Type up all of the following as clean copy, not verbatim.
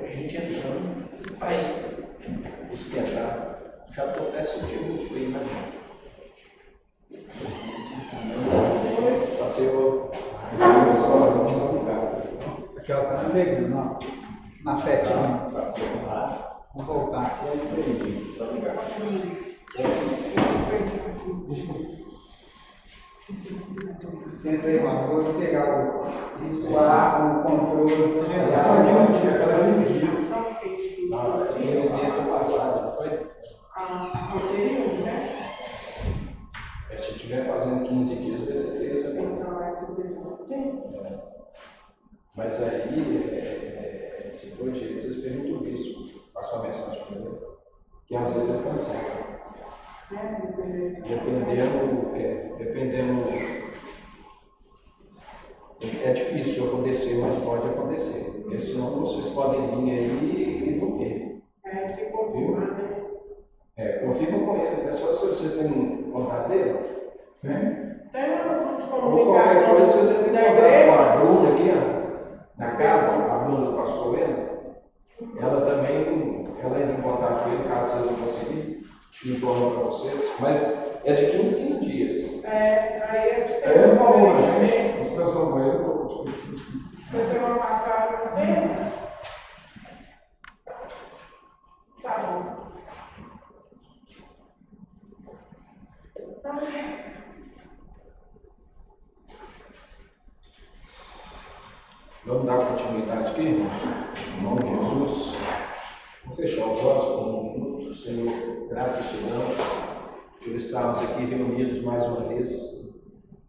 a gente entrando, vai esquentar. Já estou até sentindo muito frio, né? Passeou. Aqui ó, tá pegando, ó. Na setinha. Vamos voltar. É isso aí. Só ligar. Senta aí, mano. Vou pegar o controle. É só 15 dias, cada 15 dias. Na evidência passada, não foi? Se estiver fazendo 15 dias, vai ser terça mesmo. Mas aí, depois de vocês perguntam isso, passou a mensagem para ele, que às vezes é cansado. Dependendo, é difícil acontecer, mas pode acontecer. Porque senão vocês podem vir aí e não ter. Confirma com ele, é só se vocês têm contato dele. Tem um grupo de Ou qualquer coisa, comunicação vocês têm da contato com a igreja. Bruna aqui, ó, na casa, a Bruna do pastor Bueno. Ela também, ela entra em contato com ele, caso vocês não conseguirem, informa para vocês. Mas é de 15 dias. Aí esse Ele falou, gente, nós pensamos com ele, falou. Você vai passar no tempo? Tá bom. Vamos dar continuidade aqui, irmãos? Em nome de Jesus. Vou fechar os olhos por um minuto. Senhor, graças te damos por estarmos aqui reunidos mais uma vez.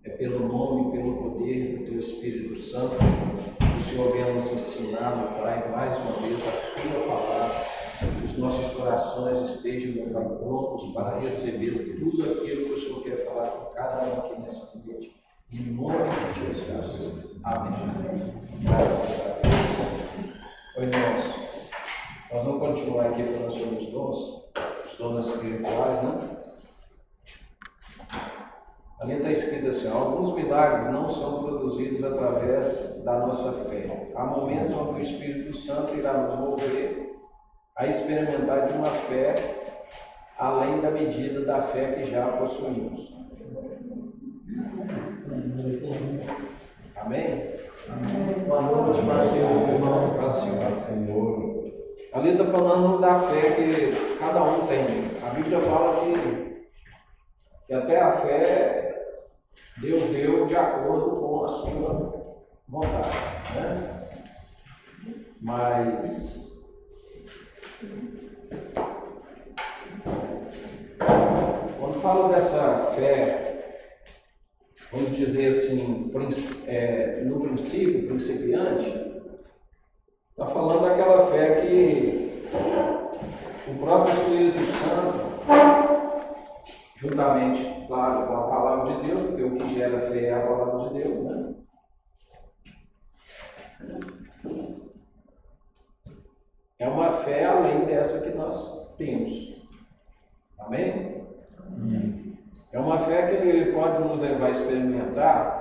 É pelo nome e pelo poder do Teu Espírito Santo que o Senhor venha nos ensinar, meu Pai, mais uma vez a Tua palavra. Que os nossos corações estejam, meu Pai, prontos para receber tudo aquilo que o Senhor quer falar com cada um aqui nessa noite. Em nome de Jesus. Amém. Graças a Deus. Oi, irmãos. Nós vamos continuar aqui falando sobre os dons espirituais, né? Ali está escrito assim: alguns milagres não são produzidos através da nossa fé. Há momentos onde o Espírito Santo irá nos mover a experimentar de uma fé além da medida da fé que já possuímos. Amém? Boa noite, pastor, Senhor. Ali está falando da fé que cada um tem. A Bíblia fala que até a fé Deus deu de acordo com a sua vontade, né? Mas quando falo dessa fé, vamos dizer assim, no princípio, principiante, está falando daquela fé que o próprio Espírito Santo, juntamente, claro, com a palavra de Deus, porque o que gera fé é a palavra de Deus, né? É uma fé além dessa que nós temos. Amém? É uma fé que ele pode nos levar a experimentar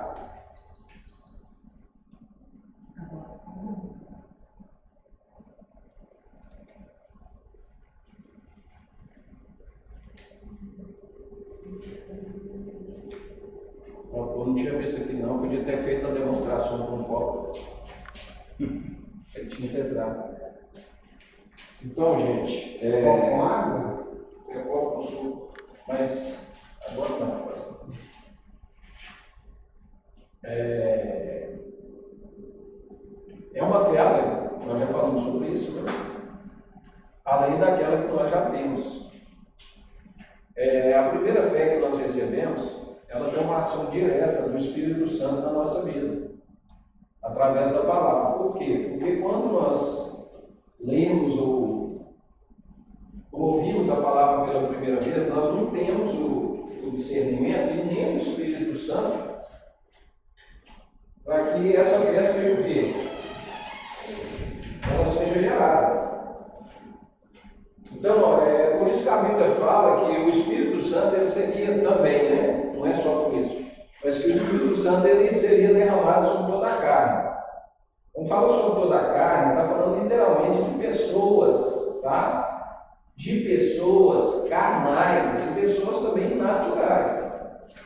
eu não tinha visto aqui não, podia ter feito a demonstração com o copo. Ele tinha que entrar. Então, gente, Copo com água? É copo com suco, mas agora não. É uma fé além, nós já falamos sobre isso, né? Além daquela que nós já temos. A primeira fé que nós recebemos, ela tem uma ação direta do Espírito Santo na nossa vida, através da palavra. Por quê? Porque quando nós lemos ou ouvimos a palavra pela primeira vez, nós não temos o discernimento e nem o Espírito Santo para que essa fé seja o quê? Ela seja gerada. Então, por isso que a Bíblia fala que o Espírito Santo ele seria também, né? Não é só por isso, mas que o Espírito Santo ele seria derramado sobre toda a carne. Quando fala sobre toda a carne, está falando literalmente de de pessoas carnais e pessoas também naturais.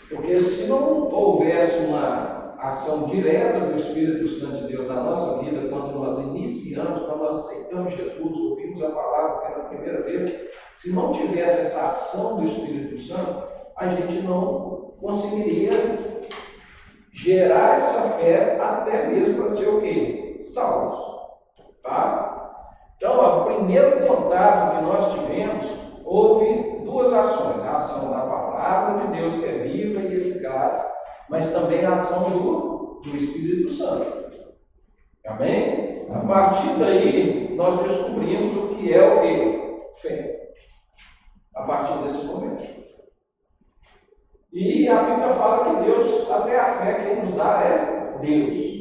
Porque se não houvesse uma ação direta do Espírito Santo de Deus na nossa vida, quando nós iniciamos, quando nós aceitamos Jesus, ouvimos a palavra pela primeira vez, se não tivesse essa ação do Espírito Santo, a gente não conseguiria gerar essa fé até mesmo para ser o quê? Salvos. Tá? Então, o primeiro contato que nós tivemos, houve duas ações. A ação da palavra de Deus, que é viva e eficaz, mas também a ação do Espírito Santo. Amém? A partir daí, nós descobrimos o que é o quê? Fé. A partir desse momento. E a Bíblia fala que Deus, até a fé quem nos dá é Deus.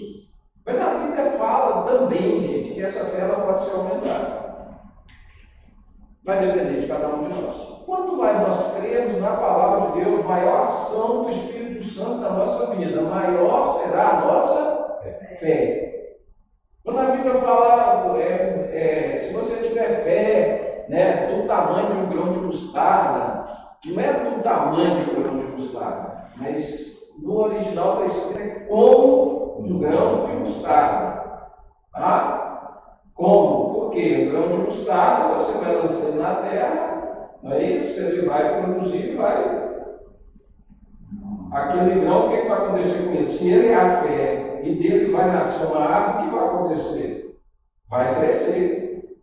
Mas a Bíblia fala também, gente, que essa fé ela pode ser aumentada. Vai depender de cada um de nós. Quanto mais nós cremos na palavra de Deus, maior a ação do Espírito Santo na nossa vida, maior será a nossa fé. Quando a Bíblia fala, se você tiver fé, né, do tamanho de um grão de mostarda, não é do tamanho de um grão de mostarda, mas no original está escrito como um grão de mostarda. Tá? Como? Porque um grão de mostarda você vai lançando na terra, não é isso? Ele vai produzir, aquele grão, o que vai acontecer com ele? Se ele é a fé e dele vai nascer uma árvore, o que vai acontecer? Vai crescer,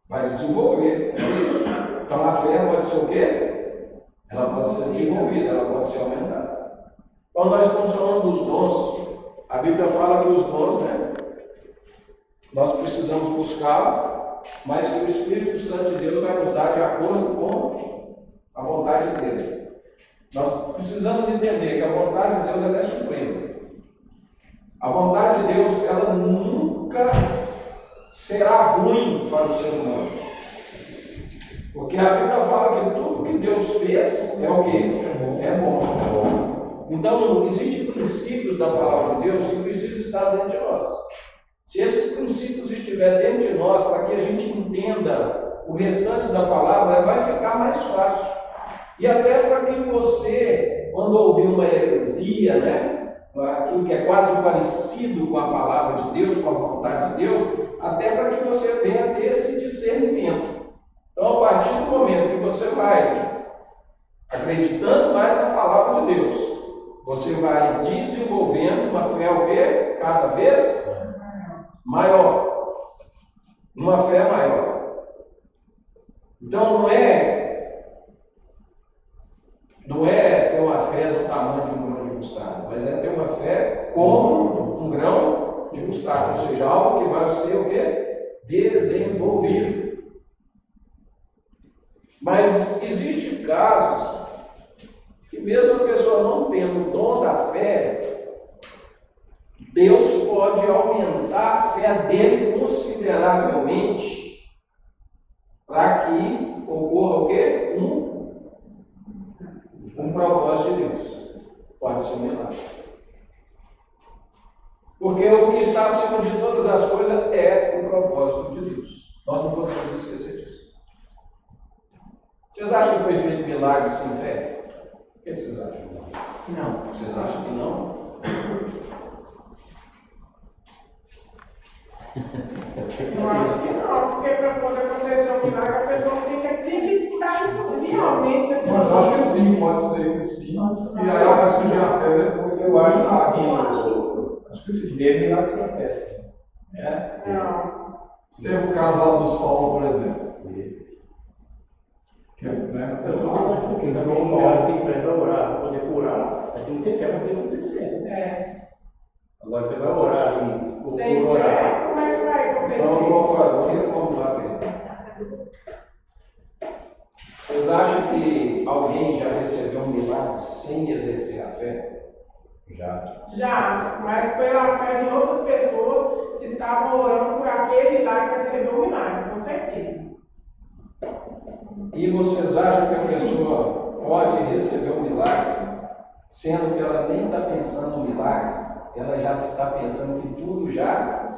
vai desenvolver. É isso. Então a fé pode ser o quê? Ela pode ser desenvolvida, ela pode ser aumentada. Quando nós estamos falando dos dons, a Bíblia fala que os dons, né, nós precisamos buscar, mas que o Espírito Santo de Deus vai nos dar de acordo com a vontade dele. Nós precisamos entender que a vontade de Deus ela é suprema. A vontade de Deus ela nunca será ruim para o ser humano. Porque a Bíblia fala que tudo que Deus fez é o quê? É bom. Então, existem princípios da palavra de Deus que precisam estar dentro de nós. Se esses princípios estiverem dentro de nós, para que a gente entenda o restante da palavra, vai ficar mais fácil. E até para que você, quando ouvir uma heresia, né, aquilo que é quase parecido com a palavra de Deus, com a vontade de Deus, até para que você venha ter esse discernimento. Então, a partir do momento que você vai acreditando mais na palavra de Deus, você vai desenvolvendo uma fé o quê? Cada vez maior. Uma fé maior. Então, não é ter uma fé do tamanho de um grão de mostarda, mas é ter uma fé como um grão de mostarda, ou seja, algo que vai ser o quê? Desenvolvido. Mas existem casos que mesmo a pessoa não tendo o dom da fé, Deus pode aumentar a fé dele consideravelmente para que ocorra o quê? Um propósito de Deus. Pode ser um milagre. Porque o que está acima de todas as coisas é o propósito de Deus. Nós não podemos esquecer disso. Vocês acham que foi feito milagre sem fé? O que vocês acham? Não. Vocês acham que não? Eu acho que não, porque para poder acontecer um milagre, a pessoa tem que acreditar realmente naquilo. Mas eu acho que sim, pode ser que sim. E aí ela vai surgir a fé depois. Eu acho que sim. Acho que sim. Teve milagre sem fé, sim. Não. Teve o casal do Sol, por exemplo. Que, né, Eu só tenho assim, também um milagre sem fé para orar, para poder curar. A gente não tem fé para poder acontecer. É. Agora você vai orar e Sem por orar. fé, como é que vai acontecer? Então eu vou reformular ele. Vocês acham que alguém já recebeu um milagre sem exercer a fé? Já, mas pela fé de outras pessoas que estavam orando por aquele lá que recebeu o milagre, com certeza. E vocês acham que a pessoa pode receber um milagre, sendo que ela nem está pensando no milagre, ela já está pensando que tudo já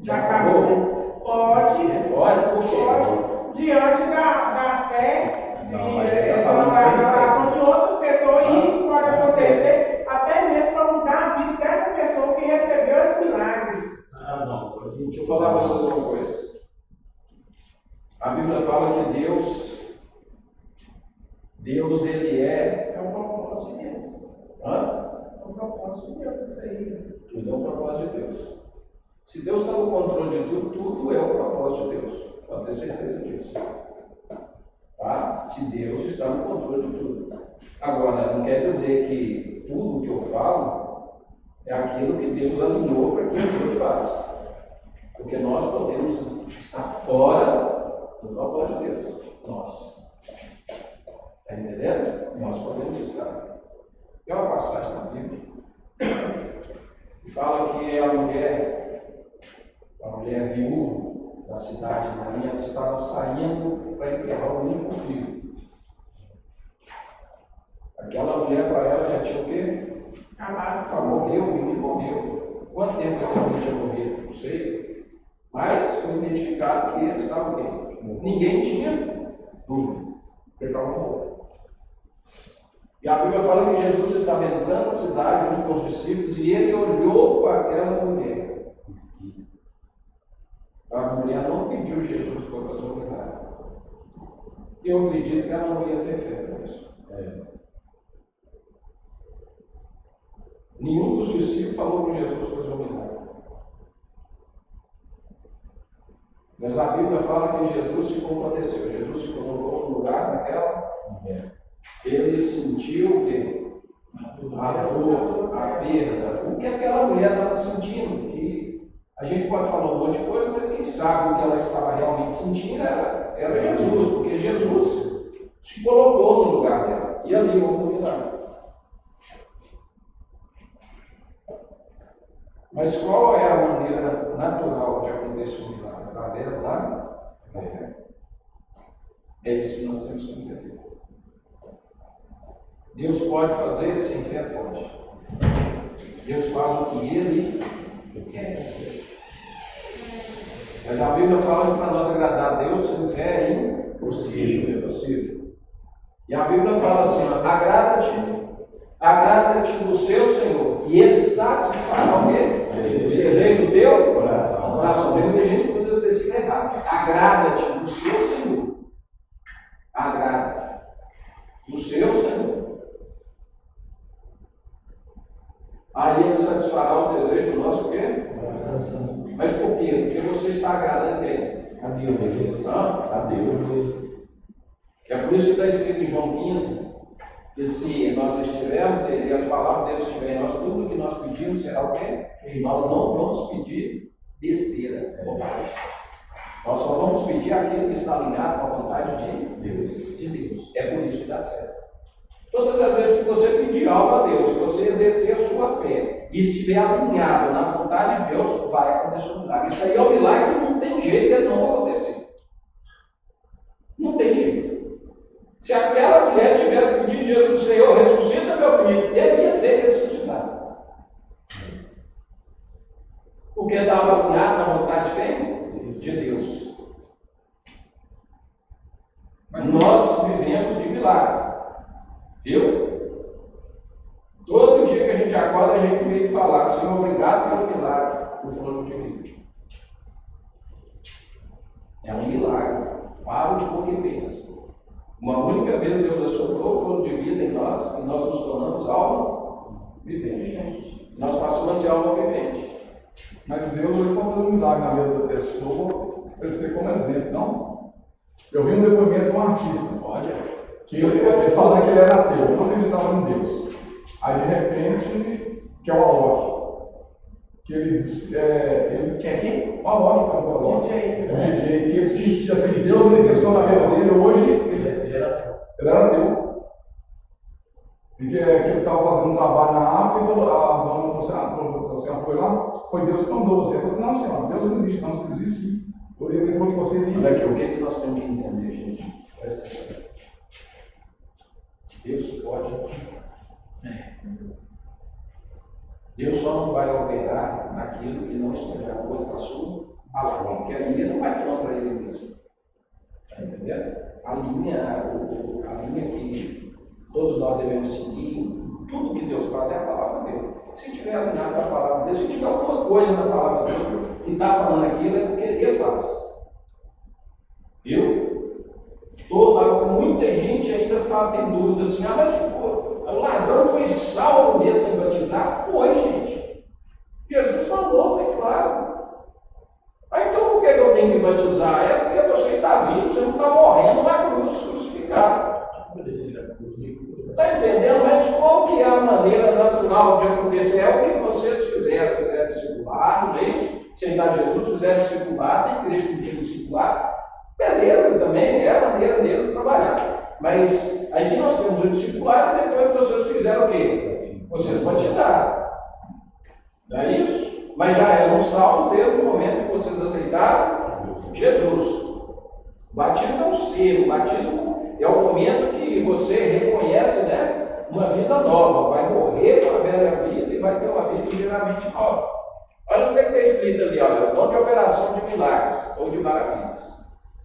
Já acabou? Pode. Pode, por quê? Pode. Diante da falar para vocês uma coisa. A Bíblia fala que Deus ele é... É um propósito de Deus. Hã? É um propósito de Deus isso aí. Tudo é um propósito de Deus. Se Deus está no controle de tudo, tudo é o propósito de Deus. Pode ter certeza disso. Tá? Se Deus está no controle de tudo. Agora, não quer dizer que tudo que eu falo é aquilo que Deus alinhou para que Deus faça. Porque nós podemos estar fora do propósito de Deus. Nós. Está entendendo? Nós podemos estar. Tem uma passagem na Bíblia que fala que a mulher viúva da cidade de Nainha estava saindo para enterrar o único filho. Aquela mulher, para ela, já tinha o quê? Morreu, o menino morreu. Quanto tempo aquele menino tinha morrido? Não sei. Mas foi identificado que ele estava o quê? Ninguém tinha dúvida. Ele estava morto. E a Bíblia fala que Jesus estava entrando na cidade junto com os discípulos e ele olhou para aquela mulher. A mulher não pediu Jesus para fazer um milagre. Eu acredito que ela não ia ter fé para isso. Nenhum dos discípulos falou para Jesus fazer um milagre. Mas a Bíblia fala que Jesus se compadeceu. Jesus se colocou no lugar daquela mulher. Ele sentiu o quê? A dor, a perda. O que aquela mulher estava sentindo? Que a gente pode falar um monte de coisa, mas quem sabe o que ela estava realmente sentindo era Jesus, porque Jesus se colocou no lugar dela. E ali houve um milagre. Mas qual é a maneira natural de acontecer um milagre? Através da fé. É isso que nós temos que entender. Deus pode fazer, sem fé pode. Deus faz o que Ele quer. Mas a Bíblia fala que para nós agradar a Deus, sem fé é impossível. É possível. E a Bíblia fala assim, agrada-te do seu Senhor, e Ele satisfará o quê? O desejo do teu coração. Tem muita gente que usa esse versículo errado. Agrada-te do seu Senhor. Agrada do seu Senhor. Aí Ele satisfará os desejos do nosso quê? Mas por quê? Porque você está agradando quem? A Deus. A Deus. É por isso que está escrito em João 15, que se nós estivermos e as palavras dele estiverem em nós, tudo que nós pedimos será o quê? E nós não vamos pedir besteira, bobagem. Nós só vamos pedir aquilo que está alinhado com a vontade de Deus. É por isso que dá certo. Todas as vezes que você pedir algo a Deus, que você exercer a sua fé e estiver alinhado na vontade de Deus, vai acontecer um milagre. Isso aí é um milagre que não tem jeito de não acontecer. Não tem jeito. Se aquela mulher tivesse pedido a Jesus, Senhor, ressuscita meu filho, ele ia ser ressuscitado. Porque estava alinhado na vontade de quem? De Deus. Mas nós vivemos de milagre. Viu? Todo dia que a gente acorda, a gente vem falar, Senhor, obrigado pelo milagre do fôlego de vida. É um milagre. Para um pouco e pensa. Uma única vez Deus assoprou o fôlego de vida em nós e nós nos tornamos alma vivente. Nós passamos a ser alma vivente. Mas Deus hoje pode fazer um milagre na vida da pessoa para ele ser como exemplo, não? Eu vi um depoimento de um artista. Pode. Que ele falava que ele era ateu, não acreditava em Deus. Aí de repente, que é o Alok, que ele quer quem? O Alok, cantor Alok. DJ, que ele sentia assim, Deus manifestou na vida dele hoje. Ele era ateu. E que ele estava fazendo um trabalho na África e falou, a dona falou assim, foi lá, foi Deus que mandou você. Ele falou assim, não senhora, Deus não existe, não, se existe sim. Ele falou que você iria. Olha aqui, o que nós temos que entender, gente? Presta atenção. Deus pode. Deus só não vai operar naquilo que não esteja de acordo com a sua palavra, porque aí ele não vai contra ele mesmo. Está entendendo? A linha que todos nós devemos seguir, tudo que Deus faz é a palavra dele. Se tiver alinhado com a palavra dele, se tiver alguma coisa na palavra dele que está falando aquilo é porque ele faz. Viu? Muita gente ainda tem dúvida assim, mas pô, o ladrão foi salvo mesmo sem batizar? Foi, gente. Jesus falou, foi claro. Então por que eu tenho que batizar? É porque você está vivo, você não está morrendo na cruz, crucificado. Está entendendo? Mas qual que é a maneira natural de acontecer? É o que vocês fizeram discipulado, não é isso? Aceitar Jesus, fizeram discipulado, tem igreja que tem discipulado. Beleza, também é a maneira deles trabalhar. Mas aqui nós temos o discipulado e depois vocês fizeram o quê? Vocês batizaram. Não é isso? Mas já eram salvos desde o momento que vocês aceitaram Jesus. O batismo é um selo, o batismo é o momento que você reconhece, né, uma vida nova. Vai morrer com a velha vida e vai ter uma vida inteiramente nova. Olha o que está escrito ali, olha, dom de operação de milagres ou de maravilhas.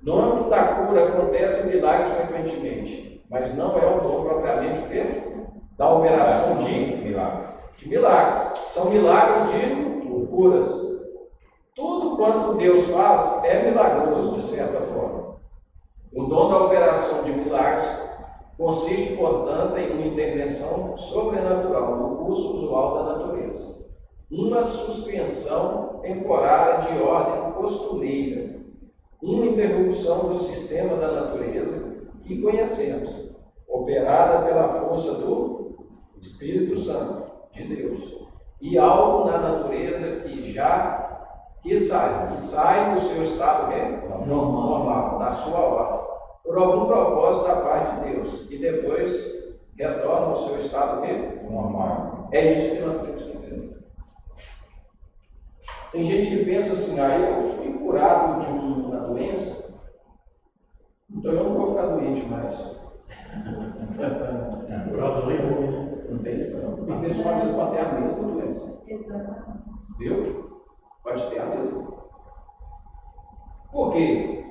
No âmbito da cura acontecem milagres frequentemente, mas não é o dom propriamente o quê? Da operação de milagres. São milagres de curas. Tudo quanto Deus faz é milagroso, de certa forma. O dom da operação de milagres consiste, portanto, em uma intervenção sobrenatural no curso usual da natureza. Uma suspensão temporária de ordem costureira. Uma interrupção do sistema da natureza que conhecemos, operada pela força do Espírito Santo de Deus, e algo na natureza que sai do seu estado normal, da sua ordem, por algum propósito da parte de Deus, e depois retorna ao seu estado normal. É isso que nós temos que entender. Tem gente que pensa assim, eu fui curado de uma doença, então eu não vou ficar doente mais. Curado doente? Não tem isso não. Tem pessoas às vezes podem ter a mesma doença. Viu? Pode ter a mesma. Por quê?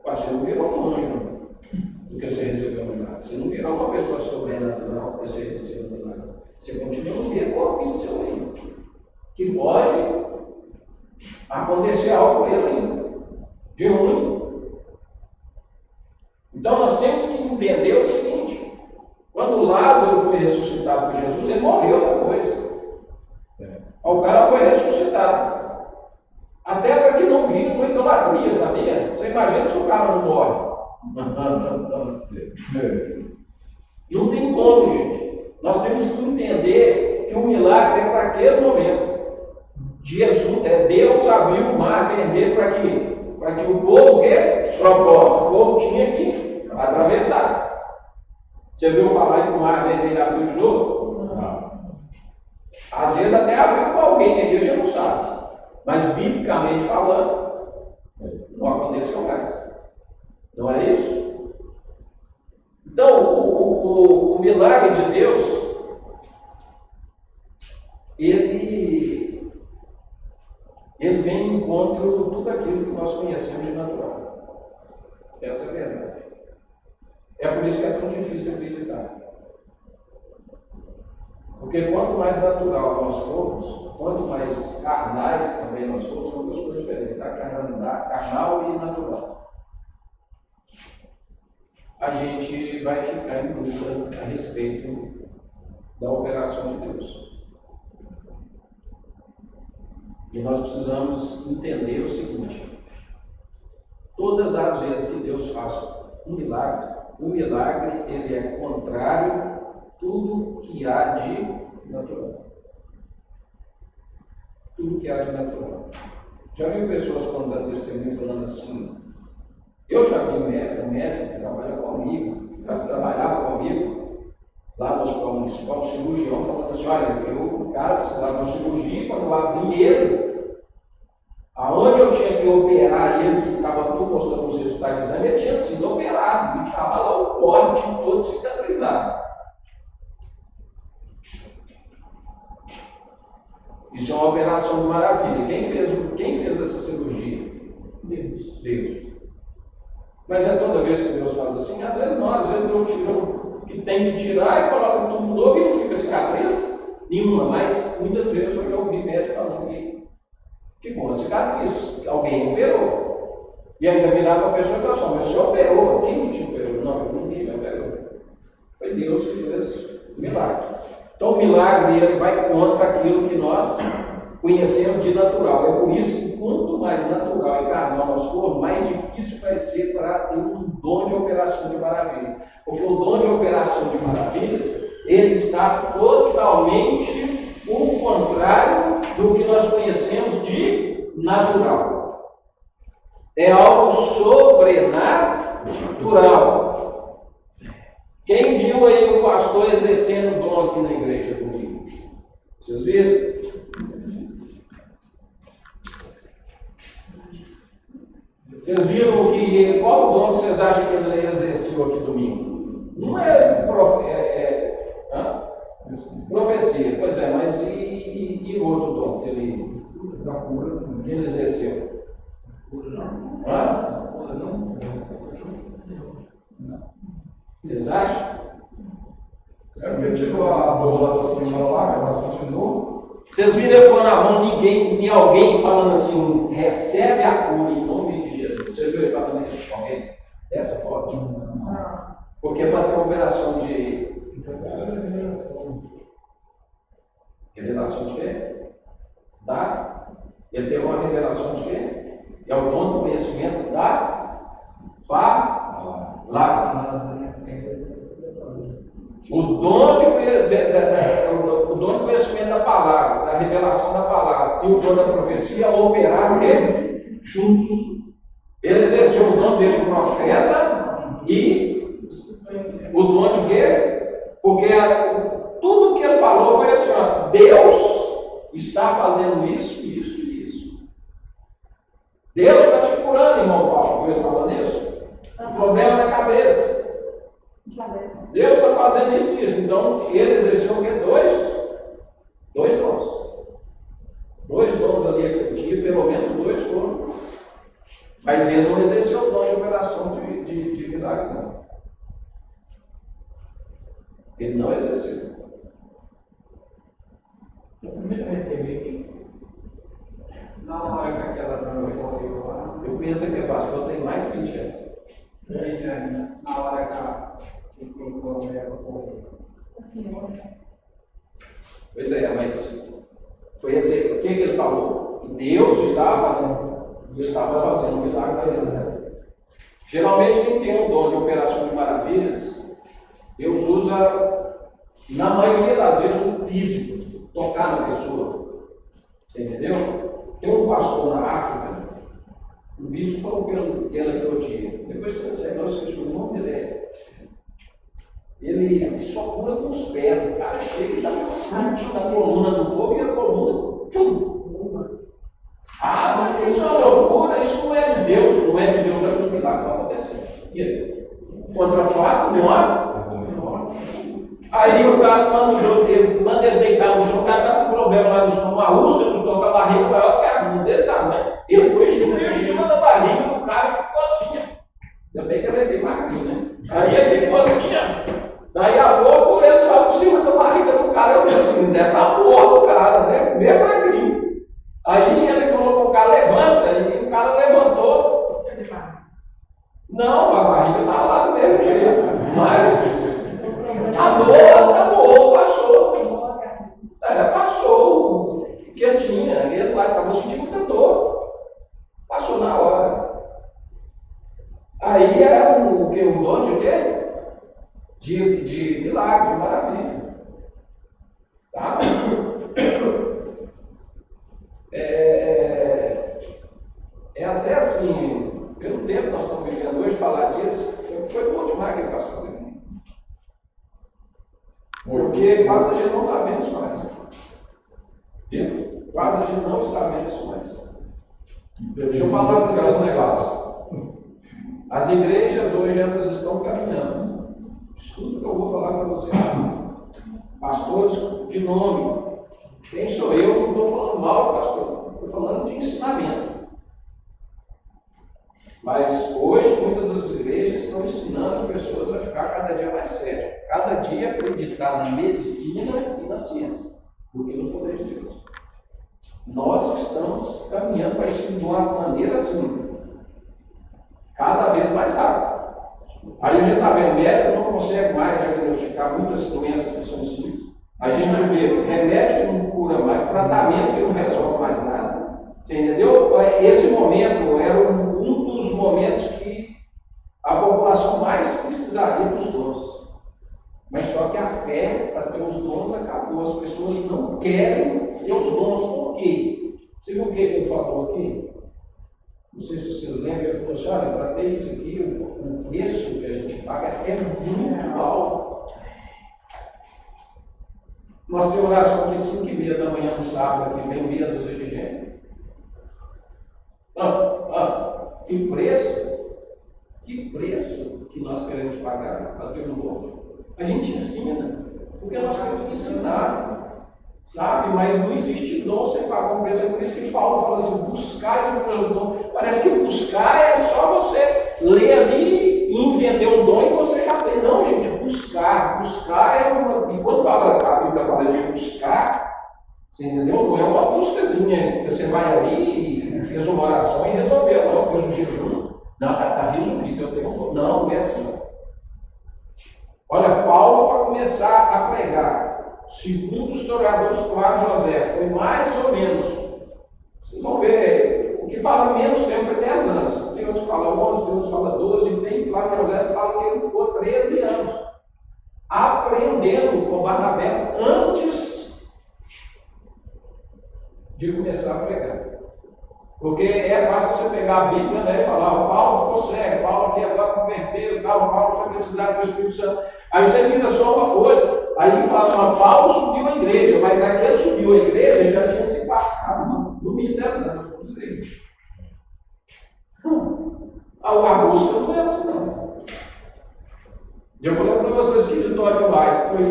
Você não virou um anjo do que você recebeu no milagre. Você não virou uma pessoa sobrenatural do que você recebeu no milagre. Você continua no mesmo corpinho seu aí. Que pode acontecer algo com ele ainda, de ruim. Então nós temos que entender o seguinte: quando Lázaro foi ressuscitado por Jesus, ele morreu depois. O cara foi ressuscitado. Até para que não vire uma idolatria, sabia? Você imagina se o cara não morre. Não tem como, gente. Nós temos que entender que o milagre é para aquele momento. Deus abriu o mar vermelho para quê? Para que o povo, propósito, o povo tinha que atravessar. Você viu falar que o mar vermelho abriu de novo? Não. Às vezes até abriu para alguém, aí a gente não sabe. Mas biblicamente falando, não aconteceu mais. Não é isso? Então, o milagre de Deus, ele vem em encontro de tudo aquilo que nós conhecemos de natural. Essa é a verdade. É por isso que é tão difícil acreditar. Porque quanto mais natural nós formos, quanto mais carnais também nós formos, são duas coisas diferentes, tá? Carnal e natural. A gente vai ficar em dúvida a respeito da operação de Deus. E nós precisamos entender o seguinte: todas as vezes que Deus faz um milagre, o milagre ele é contrário a tudo que há de natural. Tudo que há de natural. Já vi pessoas contando testemunho falando assim: eu já vi um médico que trabalha comigo, trabalhava comigo lá no hospital municipal, um cirurgião, falando assim: olha, o cara precisava de uma cirurgia, quando eu abri ele, aonde eu tinha que operar ele, que estava tudo mostrando os resultados do exame, ele tinha sido operado, e estava lá o corte todo cicatrizado. Isso é uma operação de maravilha. Quem fez essa cirurgia? Deus. Mas é toda vez que Deus faz assim? Às vezes não, às vezes Deus tira o que tem que tirar e coloca tudo novo e fica cicatriz nenhuma, mas muitas vezes eu já ouvi médico falando que ficou uma cicatriz, alguém operou. E ainda virava para a pessoa e falava assim: mas você operou? Quem te operou? Não, ninguém me operou. Foi Deus que fez o milagre. Então o milagre ele vai contra aquilo que nós conhecemos de natural. É por isso que quanto mais natural e carnal nós for, mais difícil vai ser para ter um dom de operação de maravilhas. Porque o dom de operação de maravilhas, ele está totalmente o contrário do que nós conhecemos de natural. É algo sobrenatural. Quem viu aí o pastor exercendo o dom aqui na igreja comigo? Vocês viram? Vocês viram qual o dom que vocês acham que ele exerceu aqui domingo? Não é profecia, pois é, mas e o outro dom que ele exerceu? Vocês acham? É porque tirou a dor lá da senhora lá, que ela sentindo dor. Vocês viram pôr na mão alguém falando assim: recebe a cura em nome de Jesus. Vocês viram ele falando isso com alguém? Essa pode? Porque é para ter uma operação de revelação de quê? Tá? Ele tem uma revelação de quê? É o dom do conhecimento da palavra. O dom de conhecimento da palavra, da revelação da palavra, e o dom da profecia operaram juntos. Ele exerceu o dom dele de profeta e o dom de quê? Porque tudo que ele falou foi assim: ó, Deus está fazendo isso, isso e isso. Deus está te curando, irmão Paulo. Viu ele falando isso? O problema na cabeça. Deus está fazendo isso e isso. Então, ele exerceu o quê? Dois dons. Dois dons ali aquele dia, pelo menos dois foram. Mas ele não exerceu o dom de operação de milagre, não. Ele não exerceu. A primeira vez que eu vi aqui, na hora que aquela dona correu lá, Eu penso que pastor tem mais de 20 anos. na hora que colocou ela correr. Pois é, mas foi assim, o que ele falou? Que Deus estava fazendo um milagre na vida dela. Geralmente quem tem um dom de operação de maravilhas, Deus usa, na maioria das vezes, o físico, tocar na pessoa. Você entendeu? Tem um pastor na África, o bispo falou pelo aquele outro dia. Depois você segue, o nome dele ele só cura com os pés. O cara chega e dá um chute na coluna do povo e a coluna, tchum! Mas isso é uma loucura, isso não é de Deus, não é de Deus que os milagres vão acontecer. Contra fato, não há? Aí o cara manda eles deitar no chão, o cara está com problema lá no chão, uma úlcera no chão, com a barriga maior que a minha, desse tamanho. Ele foi chutar em cima da barriga do cara e ficou assim. Ainda bem que ele é bem magrinho, né? Aí ele ficou assim. Daí a pouco ele saiu de cima da barriga do cara. Eu falei assim: deve estar morto o cara, né? Meio magrinho. Aí ele falou para o cara: levanta. E o cara levantou. Não, a barriga estava lá do mesmo jeito. Mas a dor acabou, passou. Passou. Quietinha. Ele lá estava sentindo muita dor. Passou na hora. Aí é um dom de quê? De milagre, de maravilha. Tá? É até assim, pelo tempo que nós estamos vivendo hoje, falar disso, foi bom demais que ele passou por mim. Porque quase a gente não está vendo isso mais. Viu? Quase a gente não está vendo isso mais. Deixa eu falar para vocês um negócio. As igrejas hoje elas estão caminhando. Tudo que eu vou falar para vocês. Pastores de nome. Quem sou eu? Não estou falando mal, pastor. Estou falando de ensinamento. Mas hoje muitas das igrejas estão ensinando as pessoas a ficar cada dia mais céticas. Cada dia acreditar na medicina e na ciência do que no poder de Deus. Nós estamos caminhando para isso de uma maneira assim, cada vez mais rápido. Aí a gente está vendo, médico não consegue mais diagnosticar muitas doenças que são simples. A gente vê remédio que não cura mais, tratamento que não resolve mais nada. Você entendeu? Esse momento era um dos momentos que a população mais precisaria dos dons. Mas só que a fé para ter os dons acabou. As pessoas não querem ter os dons. Por quê? Você viu o que ele falou aqui? Não sei se vocês lembram, ele falou assim, olha, para ter isso aqui, o preço que a gente paga é muito alto. Nós temos oração aqui 5h30 da manhã no sábado, aqui vem meia dúzia de gente. Que preço que nós queremos pagar para ter um dom? A gente ensina, porque nós temos que ensinar, sabe? Mas não existe dom sem pagar um preço. É por isso que Paulo fala assim, buscai os meus dons. Parece que buscar é só você ler ali e entender o dom e você já tem. Não, gente, buscar é uma... E quando a Bíblia fala de buscar, você entendeu? Não é uma buscazinha, que você vai ali e fez uma oração e resolveu. Não, fez um jejum. Não, está resolvido, eu tenho um dom. Não é assim. Olha, Paulo, para começar a pregar, segundo o historiador Flávio José, foi mais ou menos, vocês vão ver, o que fala menos tempo foi 10 anos, tem outros que falam 11, tem outros que falam 12, e tem Flávio José que fala que ele ficou 13 anos, aprendendo com Barnabé antes de começar a pregar. Porque é fácil você pegar a Bíblia, né, e falar, Paulo ficou cego, Paulo aqui agora converteu, Paulo foi batizado pelo Espírito Santo. Aí você vira só uma folha, aí fala assim, Paulo subiu a igreja, mas aquele subiu a igreja já tinha se passado no mínimo 10 anos, vamos dizer. A busca não é assim, não. E eu falei para vocês que de Todd White foi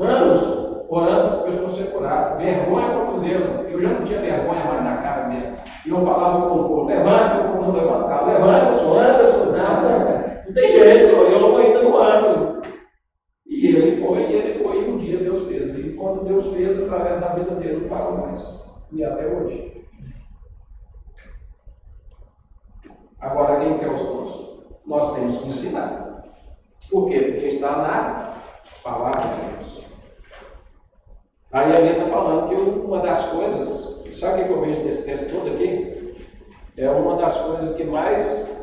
anos orando para as pessoas serem curadas, vergonha para o zelo. Eu já não tinha vergonha mais na cara mesmo. E eu falava com o povo, levanta, o povo não levantava, levanta, só anda, só nada. Não tem jeito, só eu ainda não ando. E ele foi, e um dia Deus fez. E quando Deus fez, através da vida dele, não parou mais. E até hoje. Agora, quem quer os dons? Nós temos que ensinar. Por quê? Porque está na palavra de Deus. Aí a Bíblia está falando que uma das coisas, sabe o que eu vejo nesse texto todo aqui? É uma das coisas que mais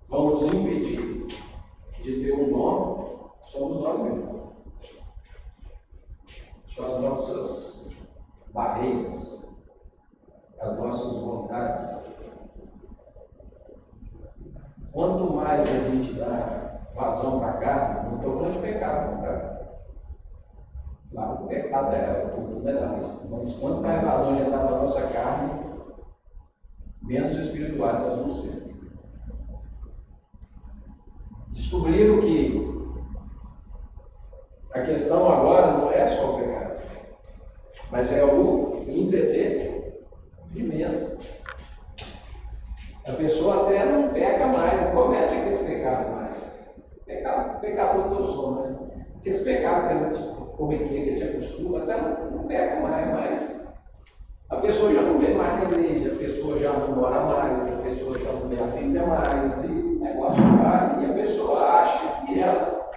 vão nos impedir de ter um dom, somos nós mesmos. São as nossas barreiras, as nossas vontades. Quanto mais a gente dá vazão para a carne, não estou falando de pecado, não, tá? Claro, o pecado é tudo, né? Mas quanto mais vazão a gente dá para a nossa carne, menos espirituais nós vamos ser. Descobriram que a questão agora não é só o pecado, mas é o entretenimento. A pessoa até não peca mais, não comete aqueles pecados mais. Pecador que eu sou, né? Porque esse pecado que ela corriqueira, que a gente acostuma, até não peca mais, mas a pessoa já não vê mais na igreja, a pessoa já não mora mais, a pessoa já não vê a vida mais, e o negócio vai, e a pessoa acha que ela.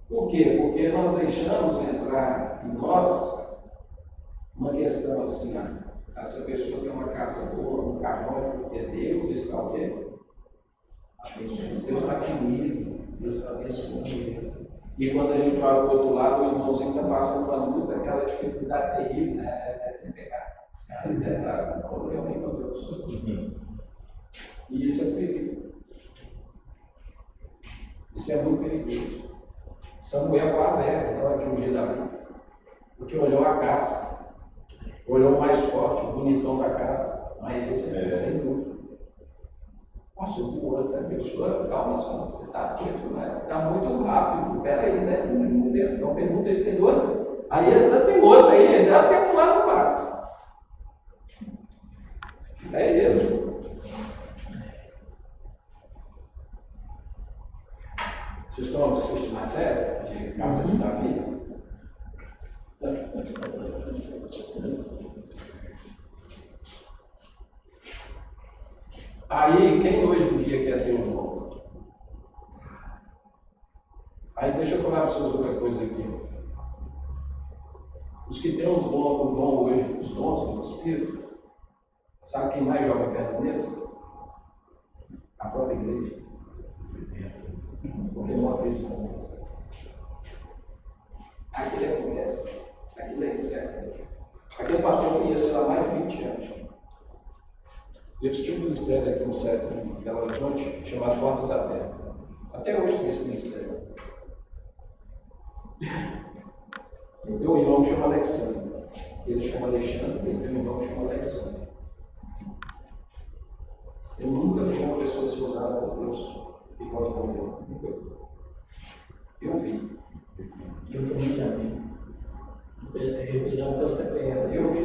Por quê? Porque nós deixamos entrar em nós uma questão assim, essa pessoa tem uma casa boa, um carrão, é Deus, está o quê? Deus está comigo, Deus está abençoando. E quando a gente vai para o outro lado, o irmãozinho está passando uma luta, aquela dificuldade terrível, é pegar. Os caras entraram com problema aí com Deus. E isso é perigo. Isso é muito perigoso. Samuel quase na hora de ungir Davi, porque olhou a casa, olhou o mais forte, o bonitão da casa, mas esse é sem dúvida. Nossa, o outro, a pessoa, calma só, você está feito, mas você está muito rápido, peraí, né? Não pergunta isso, tem outro. Aí ainda tem outro aí, ele já tem um lado do quarto. É ele. Vocês estão assistindo a série de Casa de Davi? Aí, quem hoje em dia quer ter um dom? Aí deixa eu falar para vocês outra coisa aqui. Os que têm os dons, o dom hoje, os dons do Espírito, sabe quem mais joga perto deles? A própria igreja. Porque não acredita nisso. Aquilo é conversa, aquilo é incerto. Aquele pastor eu conheço há mais de 20 anos. Eles tinham um ministério aqui em Belo Horizonte chamado Portas Abertas. Até hoje tem esse ministério. Eu tenho um irmão que chama Alexandre. Ele chama Alexandre, eu tenho um irmão que chama Alexandre. Eu nunca vi uma pessoa ser usada por Deus igual a Deus. Nunca vi. Eu vi. Eu também já vi. Revelando teu CPF. Eu vi.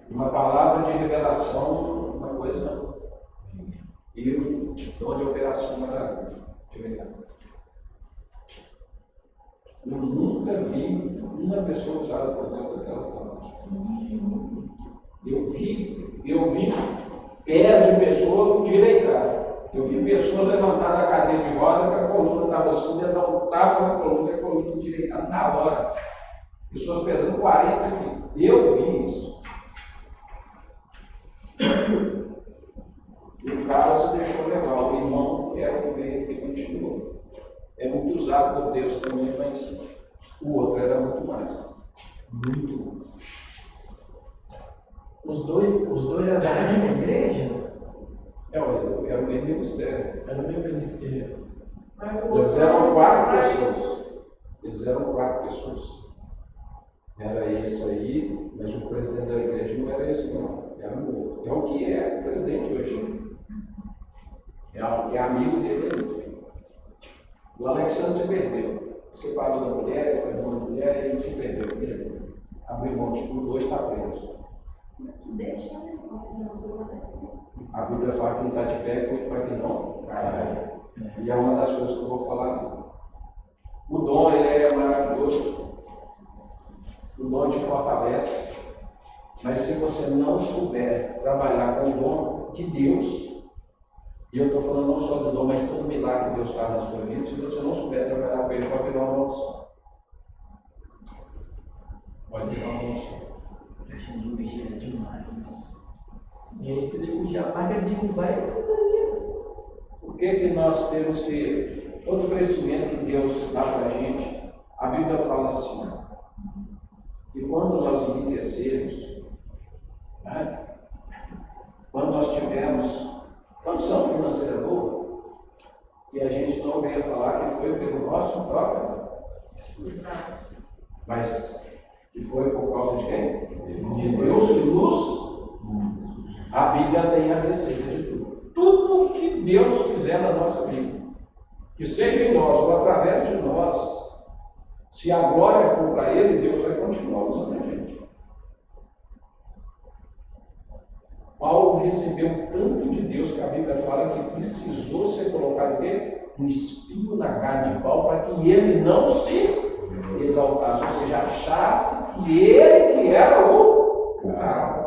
Uma palavra de revelação, uma coisa. E o dom de operação maravilhoso. Eu nunca vi uma pessoa usada por Deus daquela forma. Eu vi pés de pessoa endireitada. Eu vi pessoas levantar da cadeira de roda que a coluna estava assim, dar um tapa na coluna e a coluna endireitada na hora. Pessoas pesando 40 quilos. Eu vi isso. E o cara se deixou levar. O irmão que era o veio que continuou. É muito usado por Deus também, mas o outro era muito mais. Muito mais. Os dois eram da mesma igreja? Era o mesmo ministério. Era o mesmo ministério. Eles eram 4 pessoas. Eles eram 4 pessoas. Era esse aí, mas o presidente da igreja não era esse não. Era o outro. É o que é o presidente hoje. É amigo dele. O Alexandre se perdeu. Separou da mulher, foi uma mulher e ele se perdeu. Abriu mão de tudo, hoje está preso. Deixa, né? Confessando as coisas abertas. A Bíblia fala que quem está de pé, cuide para que não caia. E é uma das coisas que eu vou falar. O dom, ele é maravilhoso. O dom te fortalece. Mas se você não souber trabalhar com o dom de Deus, e eu estou falando não só do dom, mas de todo milagre que Deus faz na sua vida, se você não souber trabalhar com ele, pode virar uma maldição. Pode virar uma maldição. Achando vigia demais. E aí vocês iam já paga de vai esses aí. Por que nós temos que, todo o crescimento que Deus dá para a gente, a Bíblia fala assim, que quando nós enriquecermos, né, quando nós tivermos condição financeira boa, que a gente não venha falar que foi pelo nosso próprio estudo, mas que foi por causa de quem? De Deus que nos. A Bíblia tem a receita de tudo. Tudo que Deus fizer na nossa vida, que seja em nós ou através de nós, se a glória for para Ele, Deus vai continuar usando a gente. Paulo recebeu tanto de Deus que a Bíblia fala que precisou ser colocado um espinho na carne de Paulo para que ele não se exaltasse, ou seja, achasse que ele que era o cara.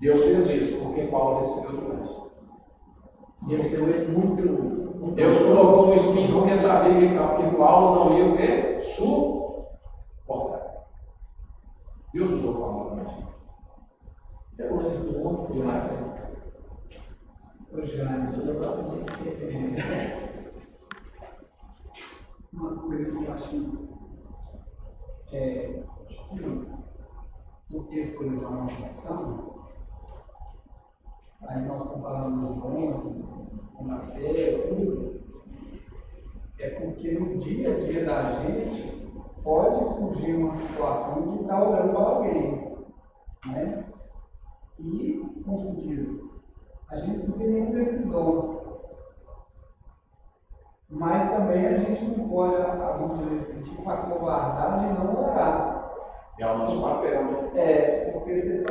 Deus fez isso porque Paulo recebeu demais. Deus deu ele muito. Deus colocou um espinho porque sabia que Paulo não ia o quê? Suportar. Deus usou Paulo. É o resto do mundo demais. Hoje, Isso não dá para uma coisa que eu acho no texto, por exemplo, uma questão, aí nós comparamos os dons com a fé, tudo, é porque no dia a dia da gente pode surgir uma situação de estar orando para alguém, né? E, como se diz, a gente não tem nenhum desses dons. Mas também a gente não pode, vamos dizer assim, tipo a covardade e não orar. É o nosso papel, né? Porque a gente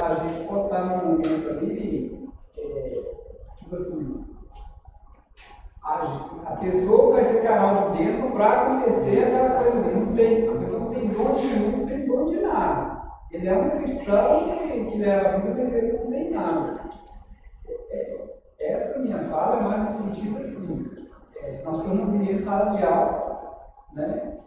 pode estar num momento ali, tipo assim, A pessoa vai ser canal de bênção para acontecer aquela coisa ali. Não tem, a pessoa sem dom de nenhum, não tem dom de nada. Ele é um cristão que leva a vida, mas ele não tem nada. Essa minha fala é mais no sentido assim. Nós temos um ambiente salarial, né?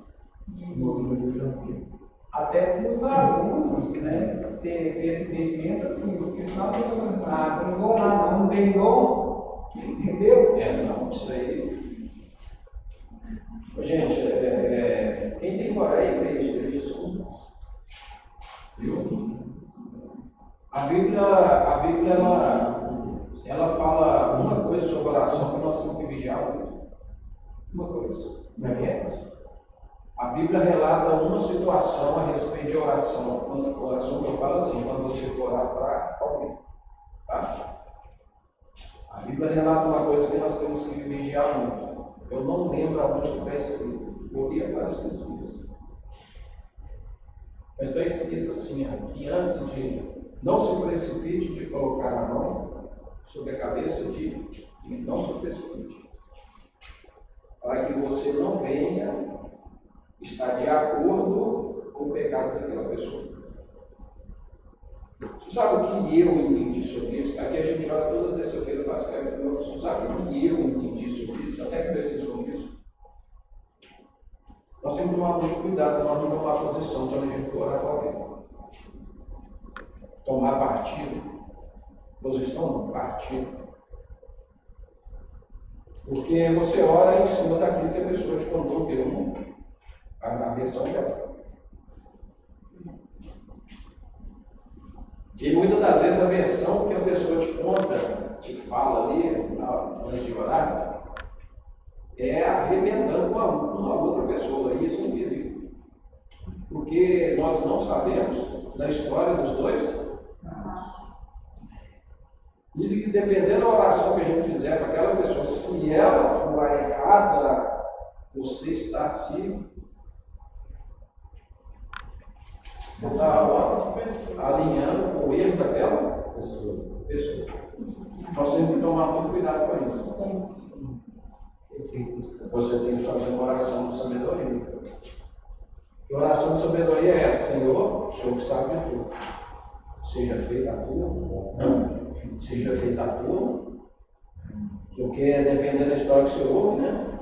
Até para os alunos, né? Ter esse entendimento assim, porque senão a pessoa vai dizer, eu não vou lá, não tem dom, entendeu? Não, isso aí. Gente, quem tem coragem para esteja somos. Viu? A Bíblia ela fala uma coisa sobre oração que nós temos que vigiar muito. Uma coisa. Como é que é? A Bíblia relata uma situação a respeito de oração. Quando oração que eu falo assim, quando você for orar para alguém. Tá? A Bíblia relata uma coisa que nós temos que vigiar muito. Eu não lembro aonde está escrito. Eu li agora esses dias. Mas está escrito assim, que antes de não se precipite de colocar a mão sobre a cabeça de não se precipite. Para que você não venha estar de acordo com o pecado daquela pessoa. Você sabe o que eu entendi sobre isso? Aqui a gente ora toda terça-feira, faz fé de oração. Você sabe o que eu entendi sobre isso? Até conversei sobre isso. Nós temos que tomar muito cuidado, nós não tomar posição quando a gente for orar com alguém. Tomar partido. Posição não, partido. Porque você ora em cima daquilo que a pessoa te contou, a versão dela. E muitas das vezes a versão que a pessoa te conta, te fala ali, antes de orar, é arrebentando com uma outra pessoa. E isso é um perigo. Porque nós não sabemos da história dos dois. Diz que dependendo da oração que a gente fizer para aquela pessoa, se ela for a errada, você está se alinhando com o erro daquela pessoa. Nós temos que tomar muito cuidado com isso. Você tem que fazer uma oração de sabedoria. E a oração de sabedoria é essa: Senhor, o Senhor que sabe de tudo. Seja feita a tua. Seja feita a tua, porque dependendo da história que você ouve, né?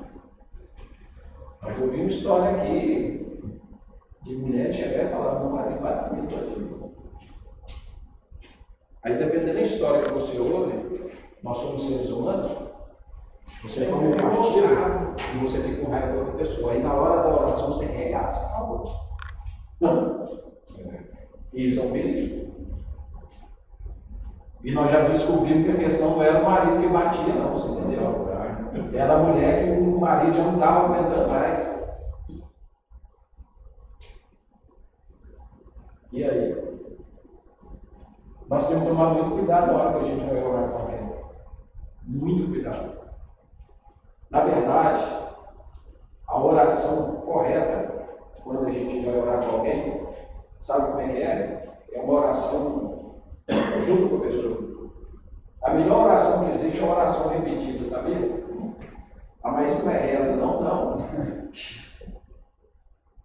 Nós ouvimos história aqui de mulher chegar e falar, meu marido bate comigo todo. Aí dependendo da história que você ouve, nós somos seres humanos, você toma um partido e você fica com raiva da outra pessoa. Aí na hora da oração você regaça, acabou. Isso é um perigo. E nós já descobrimos que a questão não era o marido que batia, não, você entendeu? Era a mulher que o marido já não estava aguentando mais. E aí? Nós temos que tomar muito cuidado na hora que a gente vai orar com alguém. Muito cuidado. Na verdade, a oração correta, quando a gente vai orar com alguém, sabe como é que é? É uma oração junto com a pessoa. A melhor oração que existe é uma oração repetida, sabia? Ah, mas isso não é reza, não.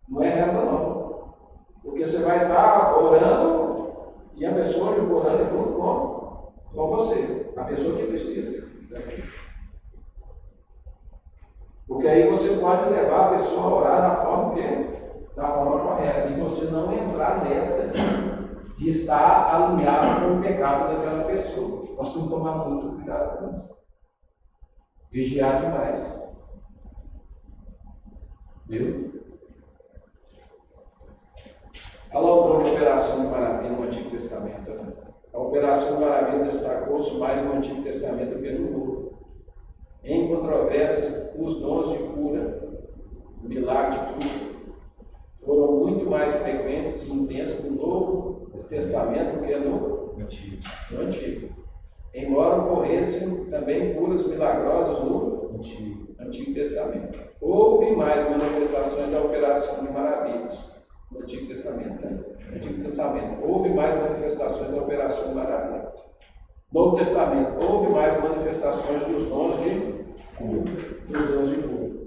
Não é reza, não. Porque você vai estar orando e a pessoa orando junto com você, a pessoa que precisa. Porque aí você pode levar a pessoa a orar da forma correta, e você não entrar nessa de estar alinhado com o pecado daquela pessoa. Nós temos que tomar muito cuidado com isso. Vigiar demais. Viu? Olha lá o dom de operação de maravilha no Antigo Testamento. Né? A operação de maravilha destacou-se mais no Antigo Testamento do que no Novo. Em controvérsias, os dons de cura, o milagre de cura, foram muito mais frequentes e intensos no Novo Testamento do que no Antigo. Embora ocorressem também curas milagrosas no Antigo Testamento. Houve mais manifestações da operação de maravilhas no Antigo Testamento. Né? No Antigo Testamento houve mais manifestações da operação de maravilhas. No Novo Testamento houve mais manifestações dos dons de Os dons de cura.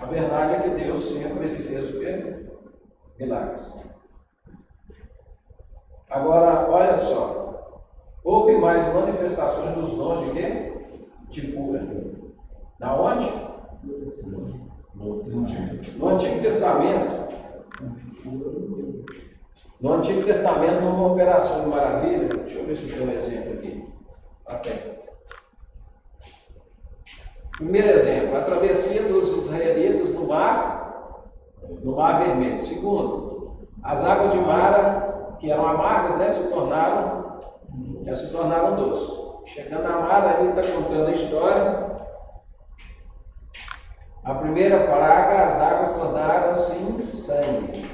A verdade é que Deus sempre ele fez o quê? Milagres. Agora, olha só. Houve mais manifestações dos dons de quê? De cura. Da onde? No Antigo Testamento. No Antigo Testamento, uma operação de maravilha. Deixa eu ver se tem um exemplo aqui. Até. Primeiro exemplo, a travessia dos israelitas no Mar Vermelho. Segundo, as águas de Mara, que eram amargas, né, se tornaram doces. Chegando a Mara, ali está contando a história. A primeira praga, as águas tornaram-se em sangue.